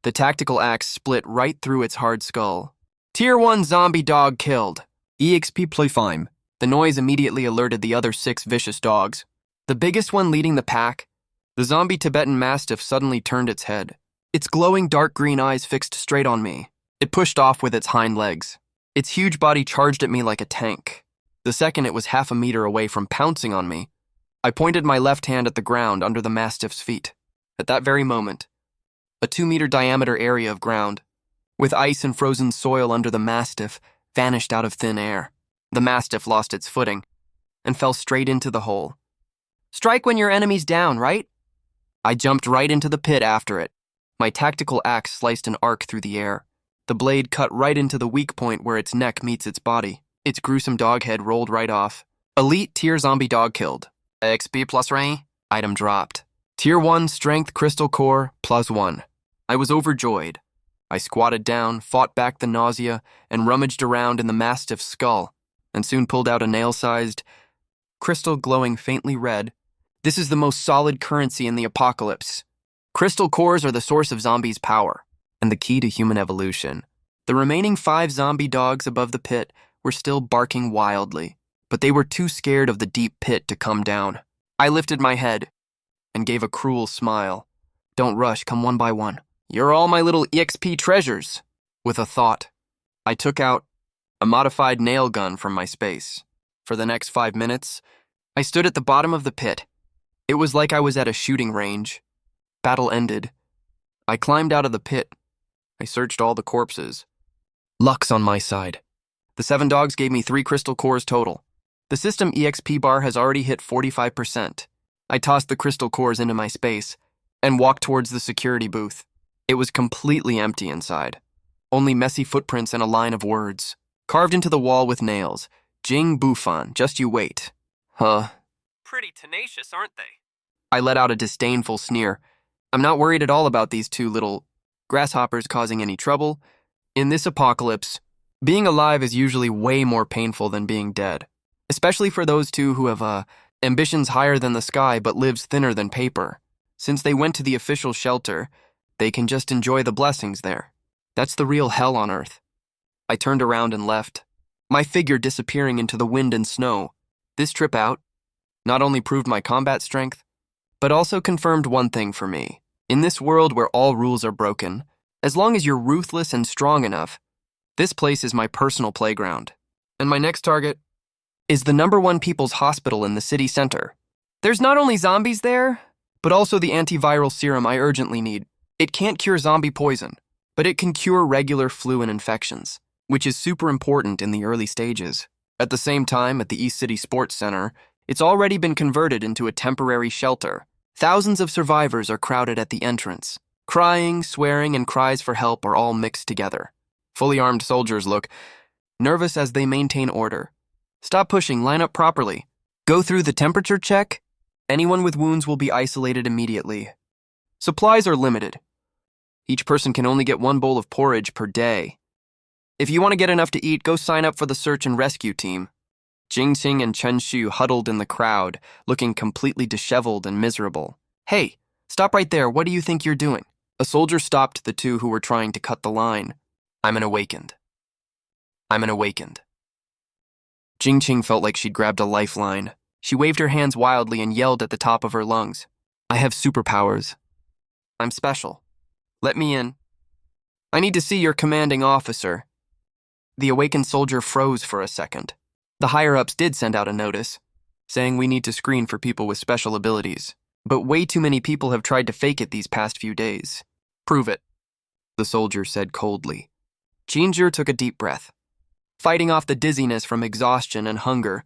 The tactical axe split right through its hard skull. Tier 1 zombie dog killed. EXP +5. The noise immediately alerted the other 6 vicious dogs. The biggest one leading the pack, the zombie Tibetan Mastiff, suddenly turned its head. Its glowing dark green eyes fixed straight on me. It pushed off with its hind legs. Its huge body charged at me like a tank. The second it was half a meter away from pouncing on me, I pointed my left hand at the ground under the Mastiff's feet. At that very moment, a 2-meter diameter area of ground, with ice and frozen soil under the Mastiff, vanished out of thin air. The Mastiff lost its footing and fell straight into the hole. Strike when your enemy's down, right? I jumped right into the pit after it. My tactical axe sliced an arc through the air. The blade cut right into the weak point where its neck meets its body. Its gruesome dog head rolled right off. Elite tier zombie dog killed. XP +3. Item dropped. Tier 1 strength crystal core +1. I was overjoyed. I squatted down, fought back the nausea, and rummaged around in the Mastiff's skull, and soon pulled out a nail-sized crystal glowing faintly red. This is the most solid currency in the apocalypse. Crystal cores are the source of zombies' power, and the key to human evolution. The remaining 5 zombie dogs above the pit were still barking wildly, but they were too scared of the deep pit to come down. I lifted my head and gave a cruel smile. Don't rush, come one by one. You're all my little EXP treasures. With a thought, I took out a modified nail gun from my space. For the next 5 minutes, I stood at the bottom of the pit, It was like I was at a shooting range. Battle ended. I climbed out of the pit. I searched all the corpses. Luck's on my side. The 7 dogs gave me 3 crystal cores total. The system EXP bar has already hit 45%. I tossed the crystal cores into my space and walked towards the security booth. It was completely empty inside. Only messy footprints and a line of words. Carved into the wall with nails. Jing Bufan, just you wait. Huh. Pretty tenacious, aren't they? I let out a disdainful sneer. I'm not worried at all about these 2 little grasshoppers causing any trouble. In this apocalypse, being alive is usually way more painful than being dead. Especially for those 2 who have ambitions higher than the sky but lives thinner than paper. Since they went to the official shelter, they can just enjoy the blessings there. That's the real hell on Earth. I turned around and left, my figure disappearing into the wind and snow. This trip out not only proved my combat strength, but also confirmed one thing for me. In this world where all rules are broken, as long as you're ruthless and strong enough, this place is my personal playground. And my next target is the #1 people's hospital in the city center. There's not only zombies there, but also the antiviral serum I urgently need. It can't cure zombie poison, but it can cure regular flu and infections, which is super important in the early stages. At the same time, at the East City Sports Center, it's already been converted into a temporary shelter. Thousands of survivors are crowded at the entrance. Crying, swearing, and cries for help are all mixed together. Fully armed soldiers look nervous as they maintain order. Stop pushing, line up properly. Go through the temperature check. Anyone with wounds will be isolated immediately. Supplies are limited. Each person can only get 1 bowl of porridge per day. If you want to get enough to eat, go sign up for the search and rescue team. Jingxing and Chen Xu huddled in the crowd, looking completely disheveled and miserable. Hey, stop right there, what do you think you're doing? A soldier stopped the 2 who were trying to cut the line. I'm an awakened. Jingqing felt like she'd grabbed a lifeline. She waved her hands wildly and yelled at the top of her lungs. I have superpowers. I'm special. Let me in. I need to see your commanding officer. The awakened soldier froze for a second. The higher-ups did send out a notice, saying we need to screen for people with special abilities, but way too many people have tried to fake it these past few days. Prove it, the soldier said coldly. Ginger took a deep breath. Fighting off the dizziness from exhaustion and hunger,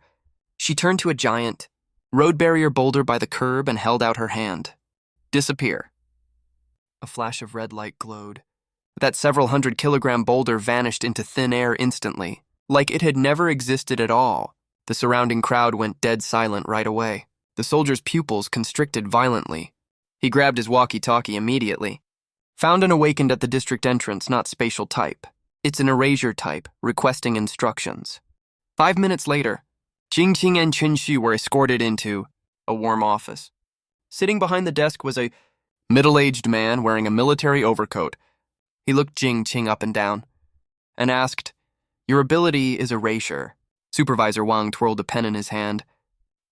she turned to a giant road barrier boulder by the curb and held out her hand. Disappear. A flash of red light glowed. That several 100-kilogram boulder vanished into thin air instantly, like it had never existed at all. The surrounding crowd went dead silent right away. The soldier's pupils constricted violently. He grabbed his walkie-talkie immediately. Found and awakened at the district entrance, not spatial type. It's an erasure type, requesting instructions. 5 minutes later, Jingqing and Qinxu were escorted into a warm office. Sitting behind the desk was a middle-aged man wearing a military overcoat. He looked Jingqing up and down and asked, Your ability is erasure. Supervisor Wang twirled a pen in his hand.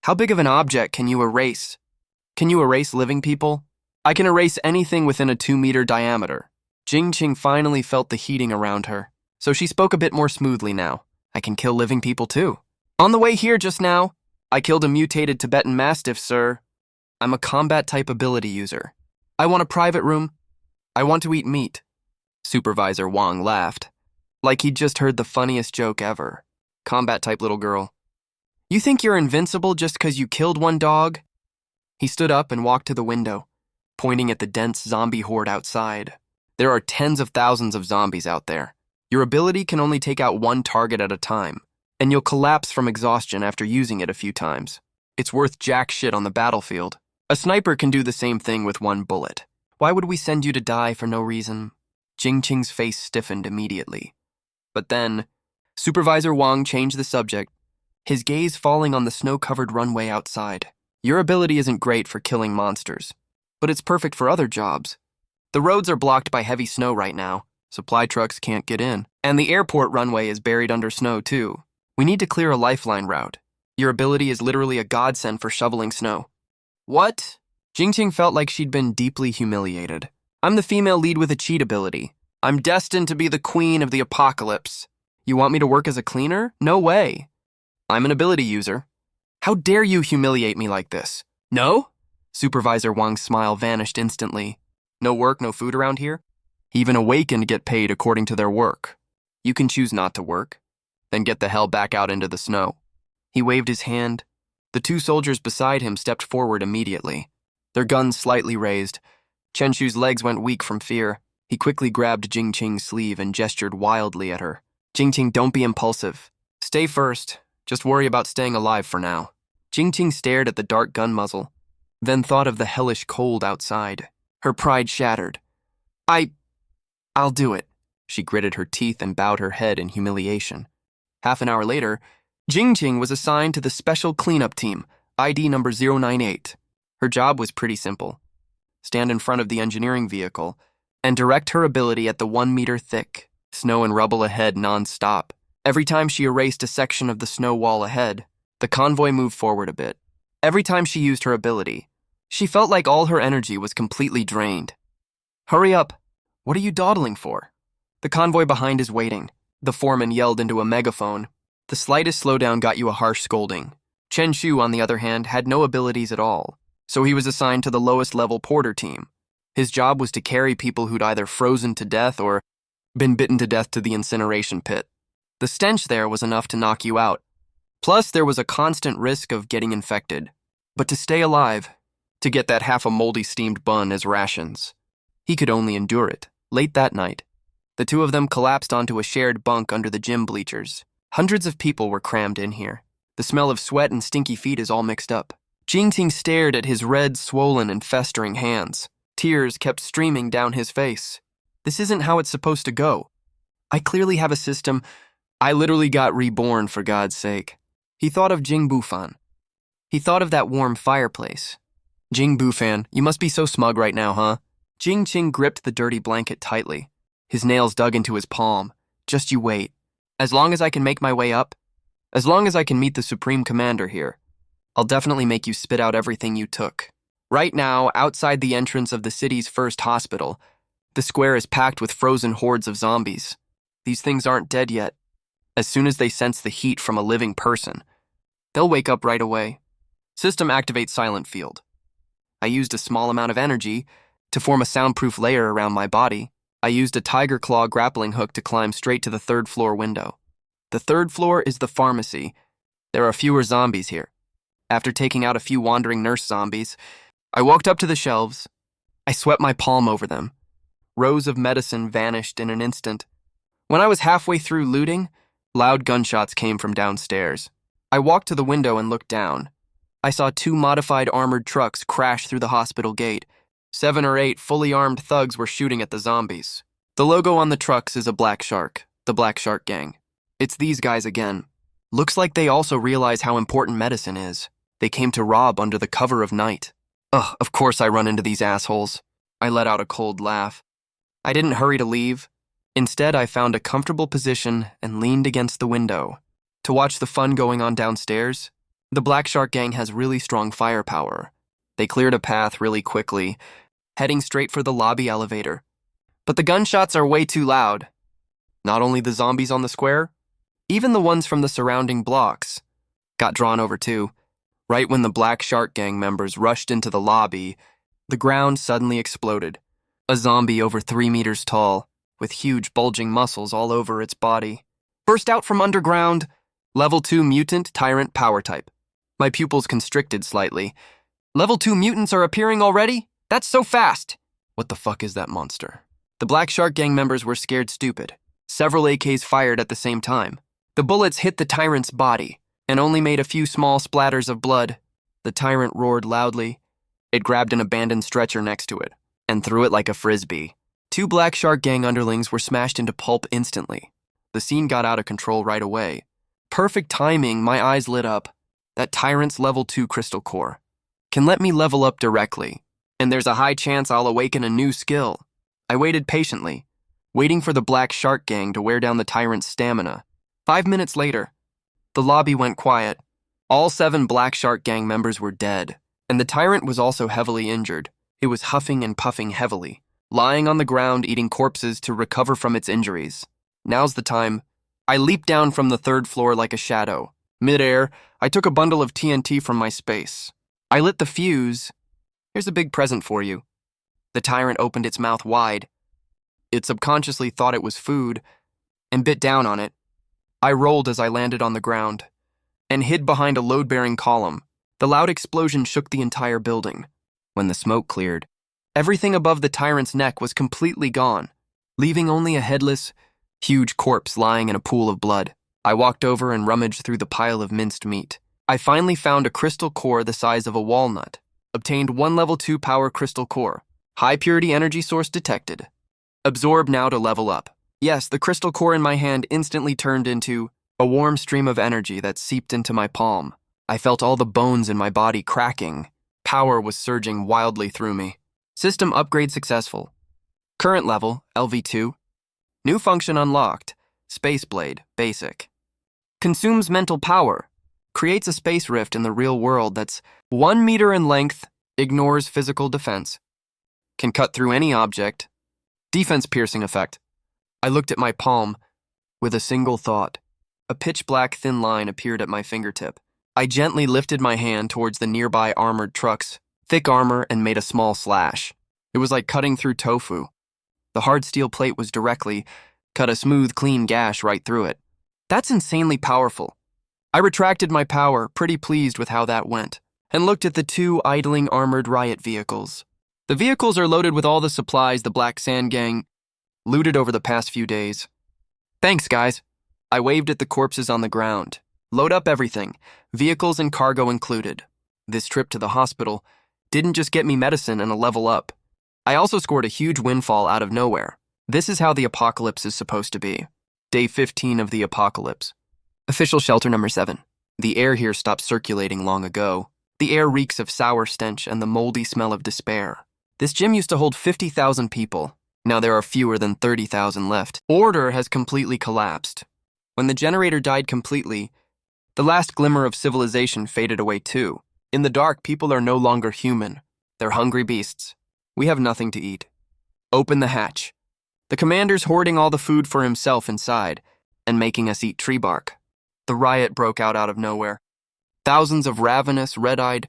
How big of an object can you erase? Can you erase living people? I can erase anything within a 2-meter diameter. Jingqing finally felt the heating around her, so she spoke a bit more smoothly now. I can kill living people too. On the way here just now, I killed a mutated Tibetan Mastiff, sir. I'm a combat-type ability user. I want a private room. I want to eat meat. Supervisor Wang laughed, like he'd just heard the funniest joke ever. Combat-type little girl. You think you're invincible just 'cause you killed 1 dog? He stood up and walked to the window, pointing at the dense zombie horde outside. There are tens of thousands of zombies out there. Your ability can only take out 1 target at a time, and you'll collapse from exhaustion after using it a few times. It's worth jack shit on the battlefield. A sniper can do the same thing with 1 bullet. Why would we send you to die for no reason? Jingqing's face stiffened immediately. But then, Supervisor Wang changed the subject, his gaze falling on the snow-covered runway outside. Your ability isn't great for killing monsters, but it's perfect for other jobs. The roads are blocked by heavy snow right now. Supply trucks can't get in. And the airport runway is buried under snow, too. We need to clear a lifeline route. Your ability is literally a godsend for shoveling snow. What? Jingqing felt like she'd been deeply humiliated. I'm the female lead with a cheat ability. I'm destined to be the queen of the apocalypse. You want me to work as a cleaner? No way. I'm an ability user. How dare you humiliate me like this? No? Supervisor Wang's smile vanished instantly. No work, no food around here? Even awakened get paid according to their work. You can choose not to work, then get the hell back out into the snow. He waved his hand. The two soldiers beside him stepped forward immediately, their guns slightly raised. Chen Shu's legs went weak from fear. He quickly grabbed Jingqing's sleeve and gestured wildly at her. Jingqing, don't be impulsive. Stay first. Just worry about staying alive for now. Jingqing stared at the dark gun muzzle, then thought of the hellish cold outside. Her pride shattered. I'll do it. She gritted her teeth and bowed her head in humiliation. Half an hour later, Jingqing was assigned to the special cleanup team, ID number 098. Her job was pretty simple. Stand in front of the engineering vehicle and direct her ability at the 1 meter thick snow and rubble ahead non-stop. Every time she erased a section of the snow wall ahead, the convoy moved forward a bit. Every time she used her ability, she felt like all her energy was completely drained. Hurry up. What are you dawdling for? The convoy behind is waiting. The foreman yelled into a megaphone. The slightest slowdown got you a harsh scolding. Chen Shu, on the other hand, had no abilities at all, so he was assigned to the lowest level porter team. His job was to carry people who'd either frozen to death or been bitten to death to the incineration pit. The stench there was enough to knock you out. Plus, there was a constant risk of getting infected. But to stay alive, to get that half a moldy steamed bun as rations, he could only endure it. Late that night, the two of them collapsed onto a shared bunk under the gym bleachers. Hundreds of people were crammed in here. The smell of sweat and stinky feet is all mixed up. Jingqing stared at his red, swollen, and festering hands. Tears kept streaming down his face. This isn't how it's supposed to go. I clearly have a system. I literally got reborn, for God's sake. He thought of Jing Bufan. He thought of that warm fireplace. Jing Bufan, you must be so smug right now, huh? Jingqing gripped the dirty blanket tightly. His nails dug into his palm. Just you wait. As long as I can make my way up, as long as I can meet the Supreme Commander here, I'll definitely make you spit out everything you took. Right now, outside the entrance of the city's first hospital, the square is packed with frozen hordes of zombies. These things aren't dead yet. As soon as they sense the heat from a living person, they'll wake up right away. System activate silent field. I used a small amount of energy to form a soundproof layer around my body. I used a tiger claw grappling hook to climb straight to the 3rd floor window. The 3rd floor is the pharmacy. There are fewer zombies here. After taking out a few wandering nurse zombies, I walked up to the shelves. I swept my palm over them. Rows of medicine vanished in an instant. When I was halfway through looting, loud gunshots came from downstairs. I walked to the window and looked down. I saw 2 modified armored trucks crash through the hospital gate. 7 or 8 fully armed thugs were shooting at the zombies. The logo on the trucks is a black shark, the Black Shark Gang. It's these guys again. Looks like they also realize how important medicine is. They came to rob under the cover of night. Ugh, of course I run into these assholes. I let out a cold laugh. I didn't hurry to leave. Instead, I found a comfortable position and leaned against the window to watch the fun going on downstairs. The Black Shark Gang has really strong firepower. They cleared a path really quickly, heading straight for the lobby elevator. But the gunshots are way too loud. Not only the zombies on the square, even the ones from the surrounding blocks got drawn over too. Right when the Black Shark Gang members rushed into the lobby, the ground suddenly exploded. A zombie over 3 meters tall, with huge bulging muscles all over its body, burst out from underground. Level 2 mutant tyrant power type. My pupils constricted slightly. Level 2 mutants are appearing already? That's so fast! What the fuck is that monster? The Black Shark Gang members were scared stupid. Several AKs fired at the same time. The bullets hit the tyrant's body and only made a few small splatters of blood. The tyrant roared loudly. It grabbed an abandoned stretcher next to it and threw it like a frisbee. 2 Black Shark Gang underlings were smashed into pulp instantly. The scene got out of control right away. Perfect timing, my eyes lit up. That tyrant's level 2 crystal core can let me level up directly, and there's a high chance I'll awaken a new skill. I waited patiently, waiting for the Black Shark Gang to wear down the tyrant's stamina. 5 minutes later, the lobby went quiet. All 7 Black Shark Gang members were dead, and the tyrant was also heavily injured. It was huffing and puffing heavily, lying on the ground eating corpses to recover from its injuries. Now's the time. I leaped down from the 3rd floor like a shadow. Mid-air, I took a bundle of TNT from my space. I lit the fuse Here's a big present for you. The tyrant opened its mouth wide. It subconsciously thought it was food and bit down on it. I rolled as I landed on the ground and hid behind a load-bearing column. The loud explosion shook the entire building. When the smoke cleared, everything above the tyrant's neck was completely gone, leaving only a headless, huge corpse lying in a pool of blood. I walked over and rummaged through the pile of minced meat. I finally found a crystal core the size of a walnut. Obtained 1 level 2 power crystal core. High purity energy source detected. Absorb now to level up. Yes, the crystal core in my hand instantly turned into a warm stream of energy that seeped into my palm. I felt all the bones in my body cracking. Power was surging wildly through me. System upgrade successful. Current level, LV2. New function unlocked, Space Blade, basic. Consumes mental power. Creates a space rift in the real world that's 1 meter in length, ignores physical defense. Can cut through any object. Defense piercing effect. I looked at my palm with a single thought. A pitch-black thin line appeared at my fingertip. I gently lifted my hand towards the nearby armored trucks, thick armor, and made a small slash. It was like cutting through tofu. The hard steel plate was directly cut a smooth, clean gash right through it. That's insanely powerful. I retracted my power, pretty pleased with how that went, and looked at the 2 idling armored riot vehicles. The vehicles are loaded with all the supplies the Black Sand Gang looted over the past few days. Thanks, guys. I waved at the corpses on the ground. Load up everything, vehicles and cargo included. This trip to the hospital didn't just get me medicine and a level up. I also scored a huge windfall out of nowhere. This is how the apocalypse is supposed to be. Day 15 of the apocalypse. Official shelter number 7. The air here stopped circulating long ago. The air reeks of sour stench and the moldy smell of despair. This gym used to hold 50,000 people. Now there are fewer than 30,000 left. Order has completely collapsed. When the generator died completely, the last glimmer of civilization faded away too. In the dark, people are no longer human. They're hungry beasts. We have nothing to eat. Open the hatch. The commander's hoarding all the food for himself inside and making us eat tree bark. The riot broke out of nowhere. Thousands of ravenous, red-eyed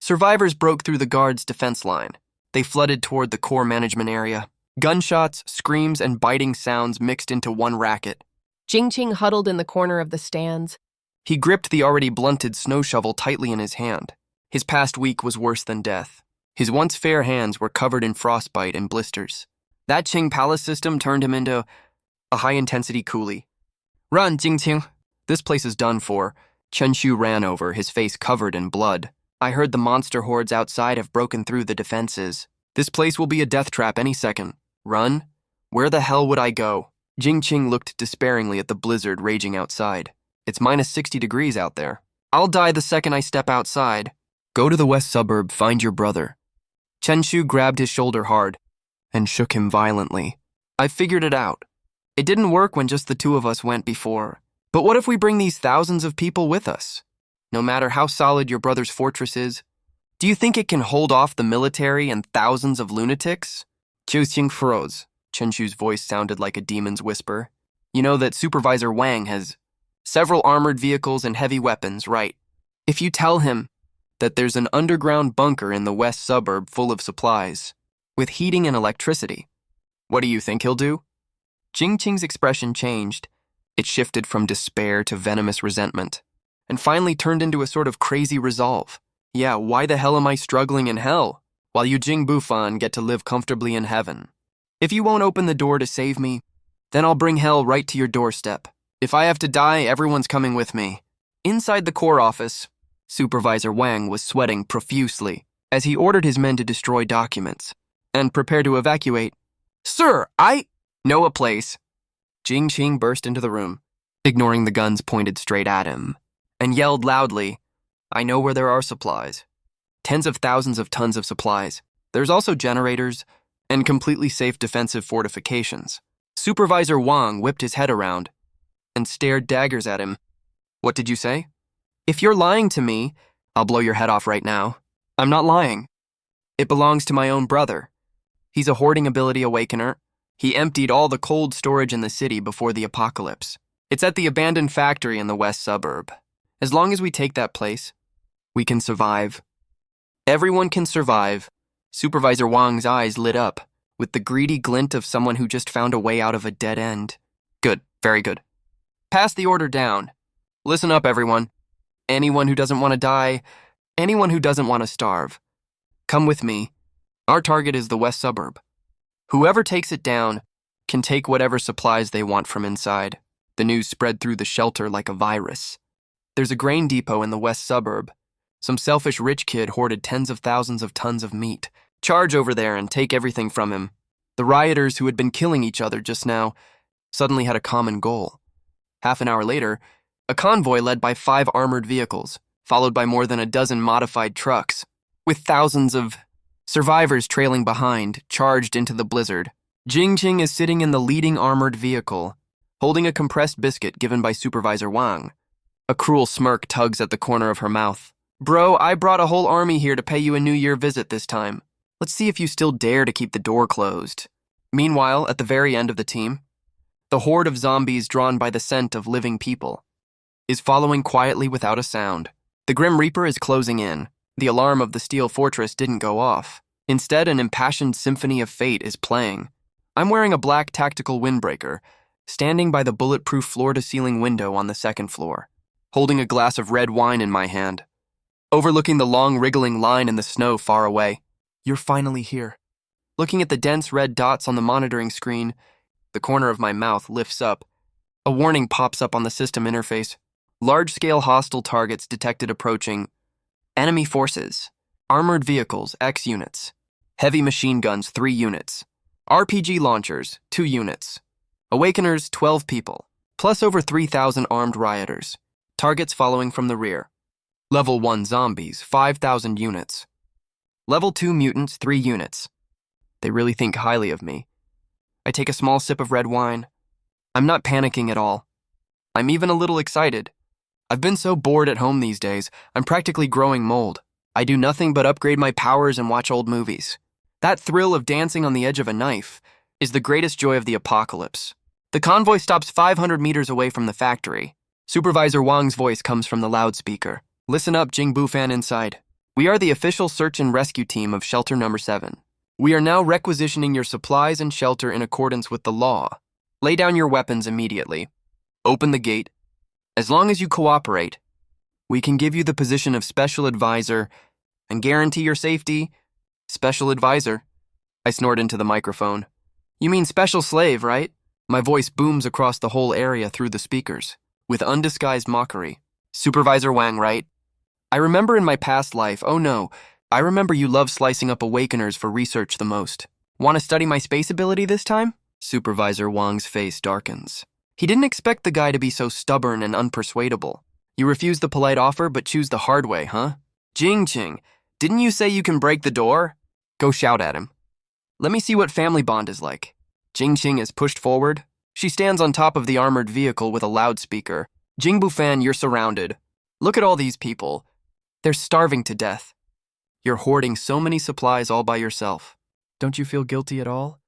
survivors broke through the guards' defense line. They flooded toward the core management area. Gunshots, screams, and biting sounds mixed into one racket. Jingqing huddled in the corner of the stands. He gripped the already blunted snow shovel tightly in his hand. His past week was worse than death. His once fair hands were covered in frostbite and blisters. That Qing Palace system turned him into a high-intensity coolie. Run, Jingqing. This place is done for. Chen Shu ran over, his face covered in blood. I heard the monster hordes outside have broken through the defenses. This place will be a death trap any second. Run? Where the hell would I go? Jingqing looked despairingly at the blizzard raging outside. It's minus 60 degrees out there. I'll die the second I step outside. Go to the west suburb, find your brother. Chen Shu grabbed his shoulder hard and shook him violently. I figured it out. It didn't work when just the 2 of us went before. But what if we bring these thousands of people with us? No matter how solid your brother's fortress is, do you think it can hold off the military and thousands of lunatics? Qiuxing froze. Chen Shu's voice sounded like a demon's whisper. You know that Supervisor Wang has several armored vehicles and heavy weapons, right? If you tell him that there's an underground bunker in the west suburb full of supplies, with heating and electricity, what do you think he'll do? Jingqing's expression changed. It shifted from despair to venomous resentment, and finally turned into a sort of crazy resolve. Yeah, why the hell am I struggling in hell, while you Jing Bufan get to live comfortably in heaven? If you won't open the door to save me, then I'll bring hell right to your doorstep. If I have to die, everyone's coming with me. Inside the core office, Supervisor Wang was sweating profusely as he ordered his men to destroy documents and prepare to evacuate. Sir, I know a place. Jingqing burst into the room, ignoring the guns pointed straight at him, and yelled loudly, I know where there are supplies. Tens of thousands of tons of supplies. There's also generators and completely safe defensive fortifications. Supervisor Wang whipped his head around and stared daggers at him. What did you say? If you're lying to me, I'll blow your head off right now. I'm not lying. It belongs to my own brother. He's a hoarding ability awakener. He emptied all the cold storage in the city before the apocalypse. It's at the abandoned factory in the west suburb. As long as we take that place, we can survive. Everyone can survive. Supervisor Wang's eyes lit up, with the greedy glint of someone who just found a way out of a dead end. Good, very good. Pass the order down. Listen up, everyone. Anyone who doesn't want to die, anyone who doesn't want to starve. Come with me. Our target is the west suburb. Whoever takes it down can take whatever supplies they want from inside. The news spread through the shelter like a virus. There's a grain depot in the west suburb. Some selfish rich kid hoarded tens of thousands of tons of meat. Charge over there and take everything from him. The rioters who had been killing each other just now suddenly had a common goal. Half an hour later, a convoy led by 5 armored vehicles, followed by more than a dozen modified trucks, with thousands of survivors trailing behind, charged into the blizzard. Jingqing is sitting in the leading armored vehicle, holding a compressed biscuit given by Supervisor Wang. A cruel smirk tugs at the corner of her mouth. Bro, I brought a whole army here to pay you a New Year visit this time. Let's see if you still dare to keep the door closed. Meanwhile, at the very end of the team, the horde of zombies drawn by the scent of living people is following quietly without a sound. The Grim Reaper is closing in. The alarm of the steel fortress didn't go off. Instead, an impassioned symphony of fate is playing. I'm wearing a black tactical windbreaker, standing by the bulletproof floor-to-ceiling window on the 2nd floor, holding a glass of red wine in my hand, overlooking the long wriggling line in the snow far away. You're finally here. Looking at the dense red dots on the monitoring screen, the corner of my mouth lifts up. A warning pops up on the system interface. Large-scale hostile targets detected approaching. Enemy forces. Armored vehicles, X units. Heavy machine guns, 3 units. RPG launchers, 2 units. Awakeners, 12 people, plus over 3,000 armed rioters. Targets following from the rear. Level 1 zombies, 5,000 units. Level 2 mutants, 3 units. They really think highly of me. I take a small sip of red wine. I'm not panicking at all. I'm even a little excited. I've been so bored at home these days, I'm practically growing mold. I do nothing but upgrade my powers and watch old movies. That thrill of dancing on the edge of a knife is the greatest joy of the apocalypse. The convoy stops 500 meters away from the factory. Supervisor Wang's voice comes from the loudspeaker. Listen up, Jingbu fan inside. We are the official search and rescue team of shelter number 7. We are now requisitioning your supplies and shelter in accordance with the law. Lay down your weapons immediately. Open the gate. As long as you cooperate, we can give you the position of special advisor and guarantee your safety. Special advisor. I snort into the microphone. You mean special slave, right? My voice booms across the whole area through the speakers, with undisguised mockery. Supervisor Wang, right? I remember in my past life, oh no, I remember you love slicing up awakeners for research the most. Want to study my space ability this time? Supervisor Wang's face darkens. He didn't expect the guy to be so stubborn and unpersuadable. You refuse the polite offer but choose the hard way, huh? Jingqing, didn't you say you can break the door? Go shout at him. Let me see what family bond is like. Jingqing is pushed forward. She stands on top of the armored vehicle with a loudspeaker. Jingbu fan, you're surrounded. Look at all these people. They're starving to death. You're hoarding so many supplies all by yourself. Don't you feel guilty at all?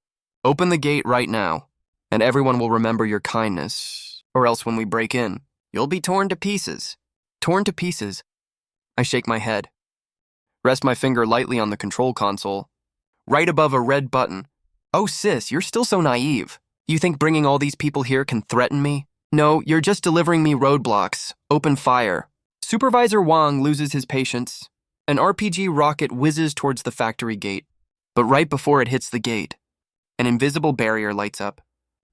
Open the gate right now, and everyone will remember your kindness, or else when we break in, you'll be torn to pieces. Torn to pieces. I shake my head. Rest my finger lightly on the control console, right above a red button. Oh sis, you're still so naive. You think bringing all these people here can threaten me? No, you're just delivering me roadblocks. Open fire. Supervisor Wang loses his patience. An RPG rocket whizzes towards the factory gate, but right before it hits the gate, an invisible barrier lights up.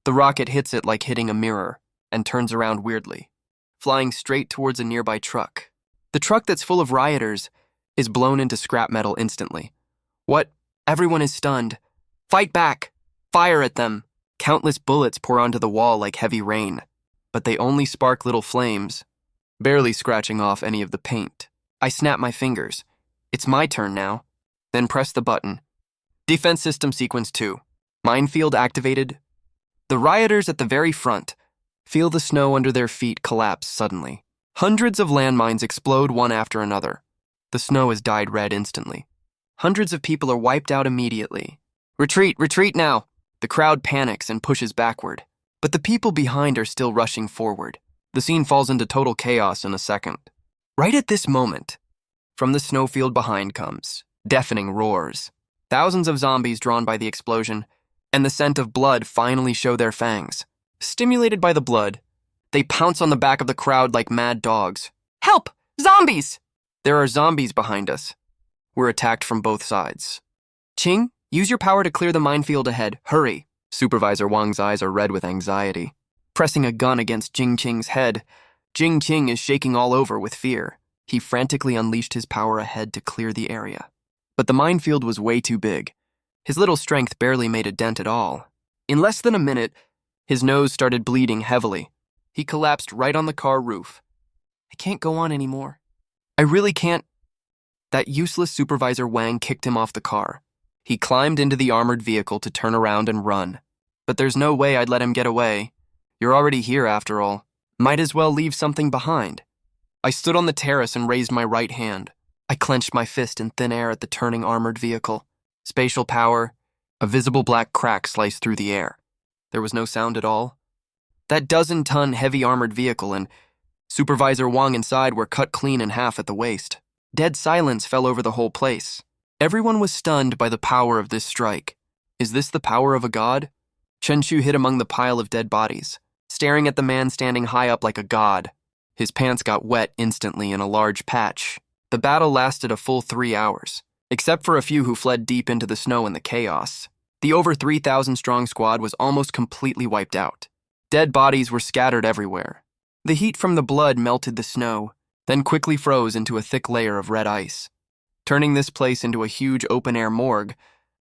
The rocket hits it like hitting a mirror and turns around weirdly, flying straight towards a nearby truck. The truck that's full of rioters is blown into scrap metal instantly. What? Everyone is stunned. Fight back! Fire at them! Countless bullets pour onto the wall like heavy rain, but they only spark little flames, barely scratching off any of the paint. I snap my fingers. It's my turn now. Then press the button. Defense System Sequence 2. Minefield activated. The rioters at the very front feel the snow under their feet collapse suddenly. Hundreds of landmines explode one after another. The snow is dyed red instantly. Hundreds of people are wiped out immediately. Retreat, retreat now! The crowd panics and pushes backward, but the people behind are still rushing forward. The scene falls into total chaos in a second. Right at this moment, From the snowfield behind comes deafening roars. Thousands of zombies drawn by the explosion, and the scent of blood finally show their fangs. Stimulated by the blood, they pounce on the back of the crowd like mad dogs. Help! Zombies! There are zombies behind us. We're attacked from both sides. Ching, use your power to clear the minefield ahead. Hurry! Supervisor Wang's eyes are red with anxiety. Pressing a gun against Jing Qing's head, Jing Qing is shaking all over with fear. He frantically unleashed his power ahead to clear the area. But the minefield was way too big. His little strength barely made a dent at all. In less than a minute, his nose started bleeding heavily. He collapsed right on the car roof. I can't go on anymore. I really can't. That useless Supervisor Wang kicked him off the car. He climbed into the armored vehicle to turn around and run. But there's no way I'd let him get away. You're already here after all. Might as well leave something behind. I stood on the terrace and raised my right hand. I clenched my fist in thin air at the turning armored vehicle. Spatial power, a visible black crack sliced through the air. There was no sound at all. That dozen-ton heavy armored vehicle and Supervisor Wang inside were cut clean in half at the waist. Dead silence fell over the whole place. Everyone was stunned by the power of this strike. Is this the power of a god? Chen Shu hid among the pile of dead bodies, staring at the man standing high up like a god. His pants got wet instantly in a large patch. The battle lasted a full 3 hours, except for a few who fled deep into the snow and the chaos. The over 3,000-strong squad was almost completely wiped out. Dead bodies were scattered everywhere. The heat from the blood melted the snow, then quickly froze into a thick layer of red ice. Turning this place into a huge open-air morgue,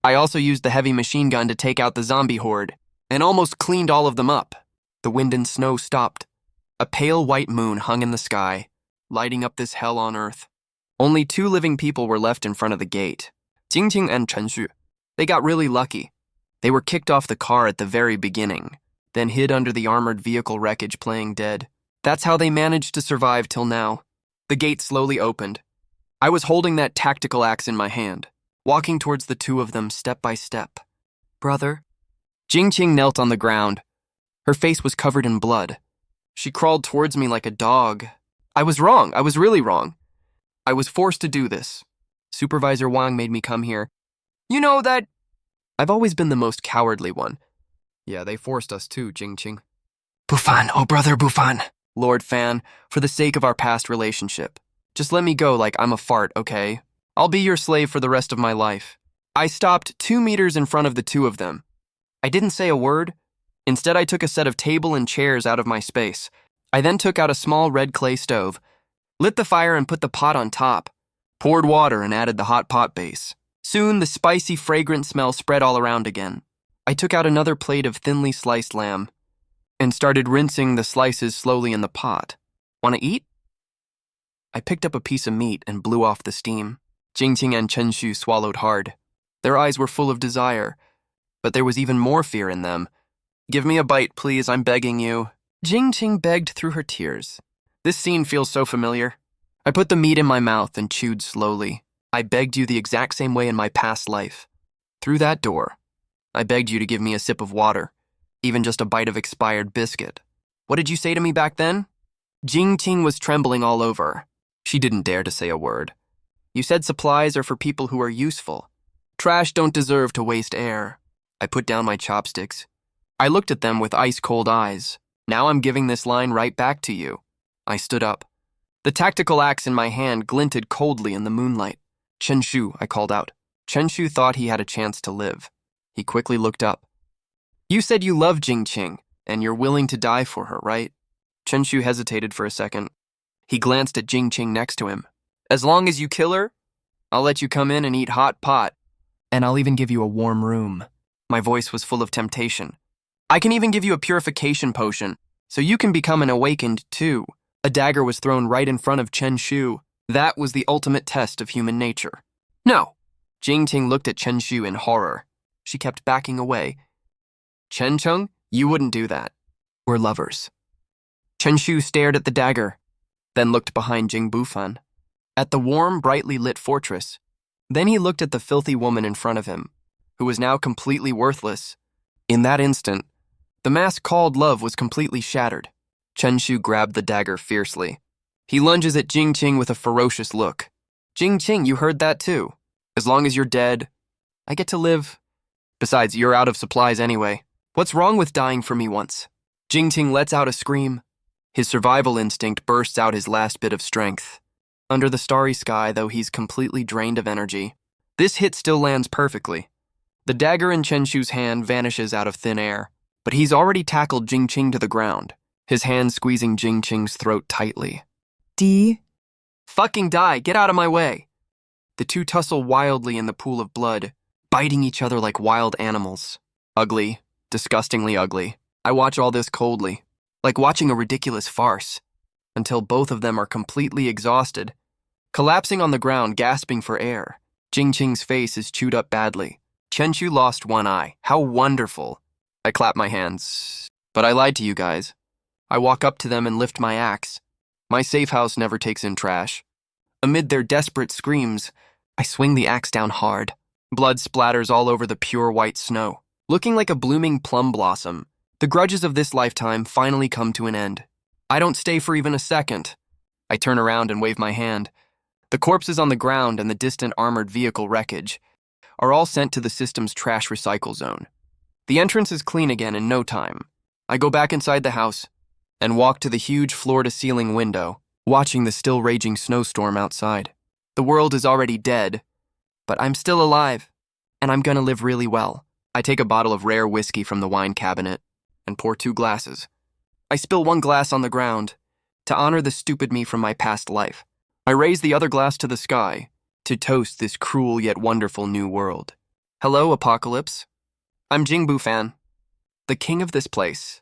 I also used the heavy machine gun to take out the zombie horde, and almost cleaned all of them up. The wind and snow stopped. A pale white moon hung in the sky, lighting up this hell on earth. Only 2 living people were left in front of the gate, Jingqing and Chen Shu. They got really lucky. They were kicked off the car at the very beginning, then hid under the armored vehicle wreckage playing dead. That's how they managed to survive till now. The gate slowly opened. I was holding that tactical axe in my hand, walking towards the 2 of them step by step. Brother? Jingqing knelt on the ground. Her face was covered in blood. She crawled towards me like a dog. I was wrong. I was really wrong. I was forced to do this. Supervisor Wang made me come here. You know that... I've always been the most cowardly one. Yeah, they forced us too, Jingqing. Bufan, oh brother Bufan. Lord Fan, for the sake of our past relationship, just let me go like I'm a fart, okay? I'll be your slave for the rest of my life. I stopped 2 meters in front of the 2 of them. I didn't say a word. Instead, I took a set of table and chairs out of my space. I then took out a small red clay stove, lit the fire and put the pot on top, poured water and added the hot pot base. Soon, the spicy, fragrant smell spread all around again. I took out another plate of thinly sliced lamb and started rinsing the slices slowly in the pot. Want to eat? I picked up a piece of meat and blew off the steam. Jingqing and Chen Shu swallowed hard. Their eyes were full of desire, but there was even more fear in them. Give me a bite, please, I'm begging you. Jingqing begged through her tears. This scene feels so familiar. I put the meat in my mouth and chewed slowly. I begged you the exact same way in my past life. Through that door, I begged you to give me a sip of water, even just a bite of expired biscuit. What did you say to me back then? Jingqing was trembling all over. She didn't dare to say a word. You said supplies are for people who are useful. Trash don't deserve to waste air. I put down my chopsticks. I looked at them with ice-cold eyes. Now I'm giving this line right back to you. I stood up. The tactical axe in my hand glinted coldly in the moonlight. Chen Shu, I called out. Chen Shu thought he had a chance to live. He quickly looked up. You said you love Jingqing, and you're willing to die for her, right? Chen Shu hesitated for a second. He glanced at Jingqing next to him. As long as you kill her, I'll let you come in and eat hot pot. And I'll even give you a warm room. My voice was full of temptation. I can even give you a purification potion, so you can become an awakened too. A dagger was thrown right in front of Chen Shu. That was the ultimate test of human nature. No. Jingqing looked at Chen Shu in horror. She kept backing away. Chen Cheng, you wouldn't do that. We're lovers. Chen Shu stared at the dagger, then looked behind Jing Bufan, at the warm, brightly lit fortress. Then he looked at the filthy woman in front of him, who was now completely worthless. In that instant, the mask called love was completely shattered. Chen Shu grabbed the dagger fiercely. He lunges at Jingqing with a ferocious look. Jing-Ching, you heard that too. As long as you're dead, I get to live. Besides, you're out of supplies anyway. What's wrong with dying for me once? Jing-Ching lets out a scream. His survival instinct bursts out his last bit of strength. Under the starry sky, though he's completely drained of energy, this hit still lands perfectly. The dagger in Chenshu's hand vanishes out of thin air, but he's already tackled Jing-Ching to the ground, his hand squeezing Jing-Ching's throat tightly. D. Fucking die, get out of my way. The two tussle wildly in the pool of blood, biting each other like wild animals. Ugly, disgustingly ugly. I watch all this coldly, like watching a ridiculous farce, until both of them are completely exhausted, collapsing on the ground, gasping for air. Jing-Ching's face is chewed up badly. Chenshu lost one eye. How wonderful. I clap my hands. But I lied to you guys. I walk up to them and lift my axe. My safe house never takes in trash. Amid their desperate screams, I swing the axe down hard. Blood splatters all over the pure white snow. Looking like a blooming plum blossom, the grudges of this lifetime finally come to an end. I don't stay for even a second. I turn around and wave my hand. The corpses on the ground and the distant armored vehicle wreckage are all sent to the system's trash recycle zone. The entrance is clean again in no time. I go back inside the house and walk to the huge floor-to-ceiling window, watching the still raging snowstorm outside. The world is already dead, but I'm still alive, and I'm gonna live really well. I take a bottle of rare whiskey from the wine cabinet and pour 2 glasses. I spill 1 glass on the ground to honor the stupid me from my past life. I raise the other glass to the sky to toast this cruel yet wonderful new world. Hello, Apocalypse. I'm Jingbu Fan, the king of this place.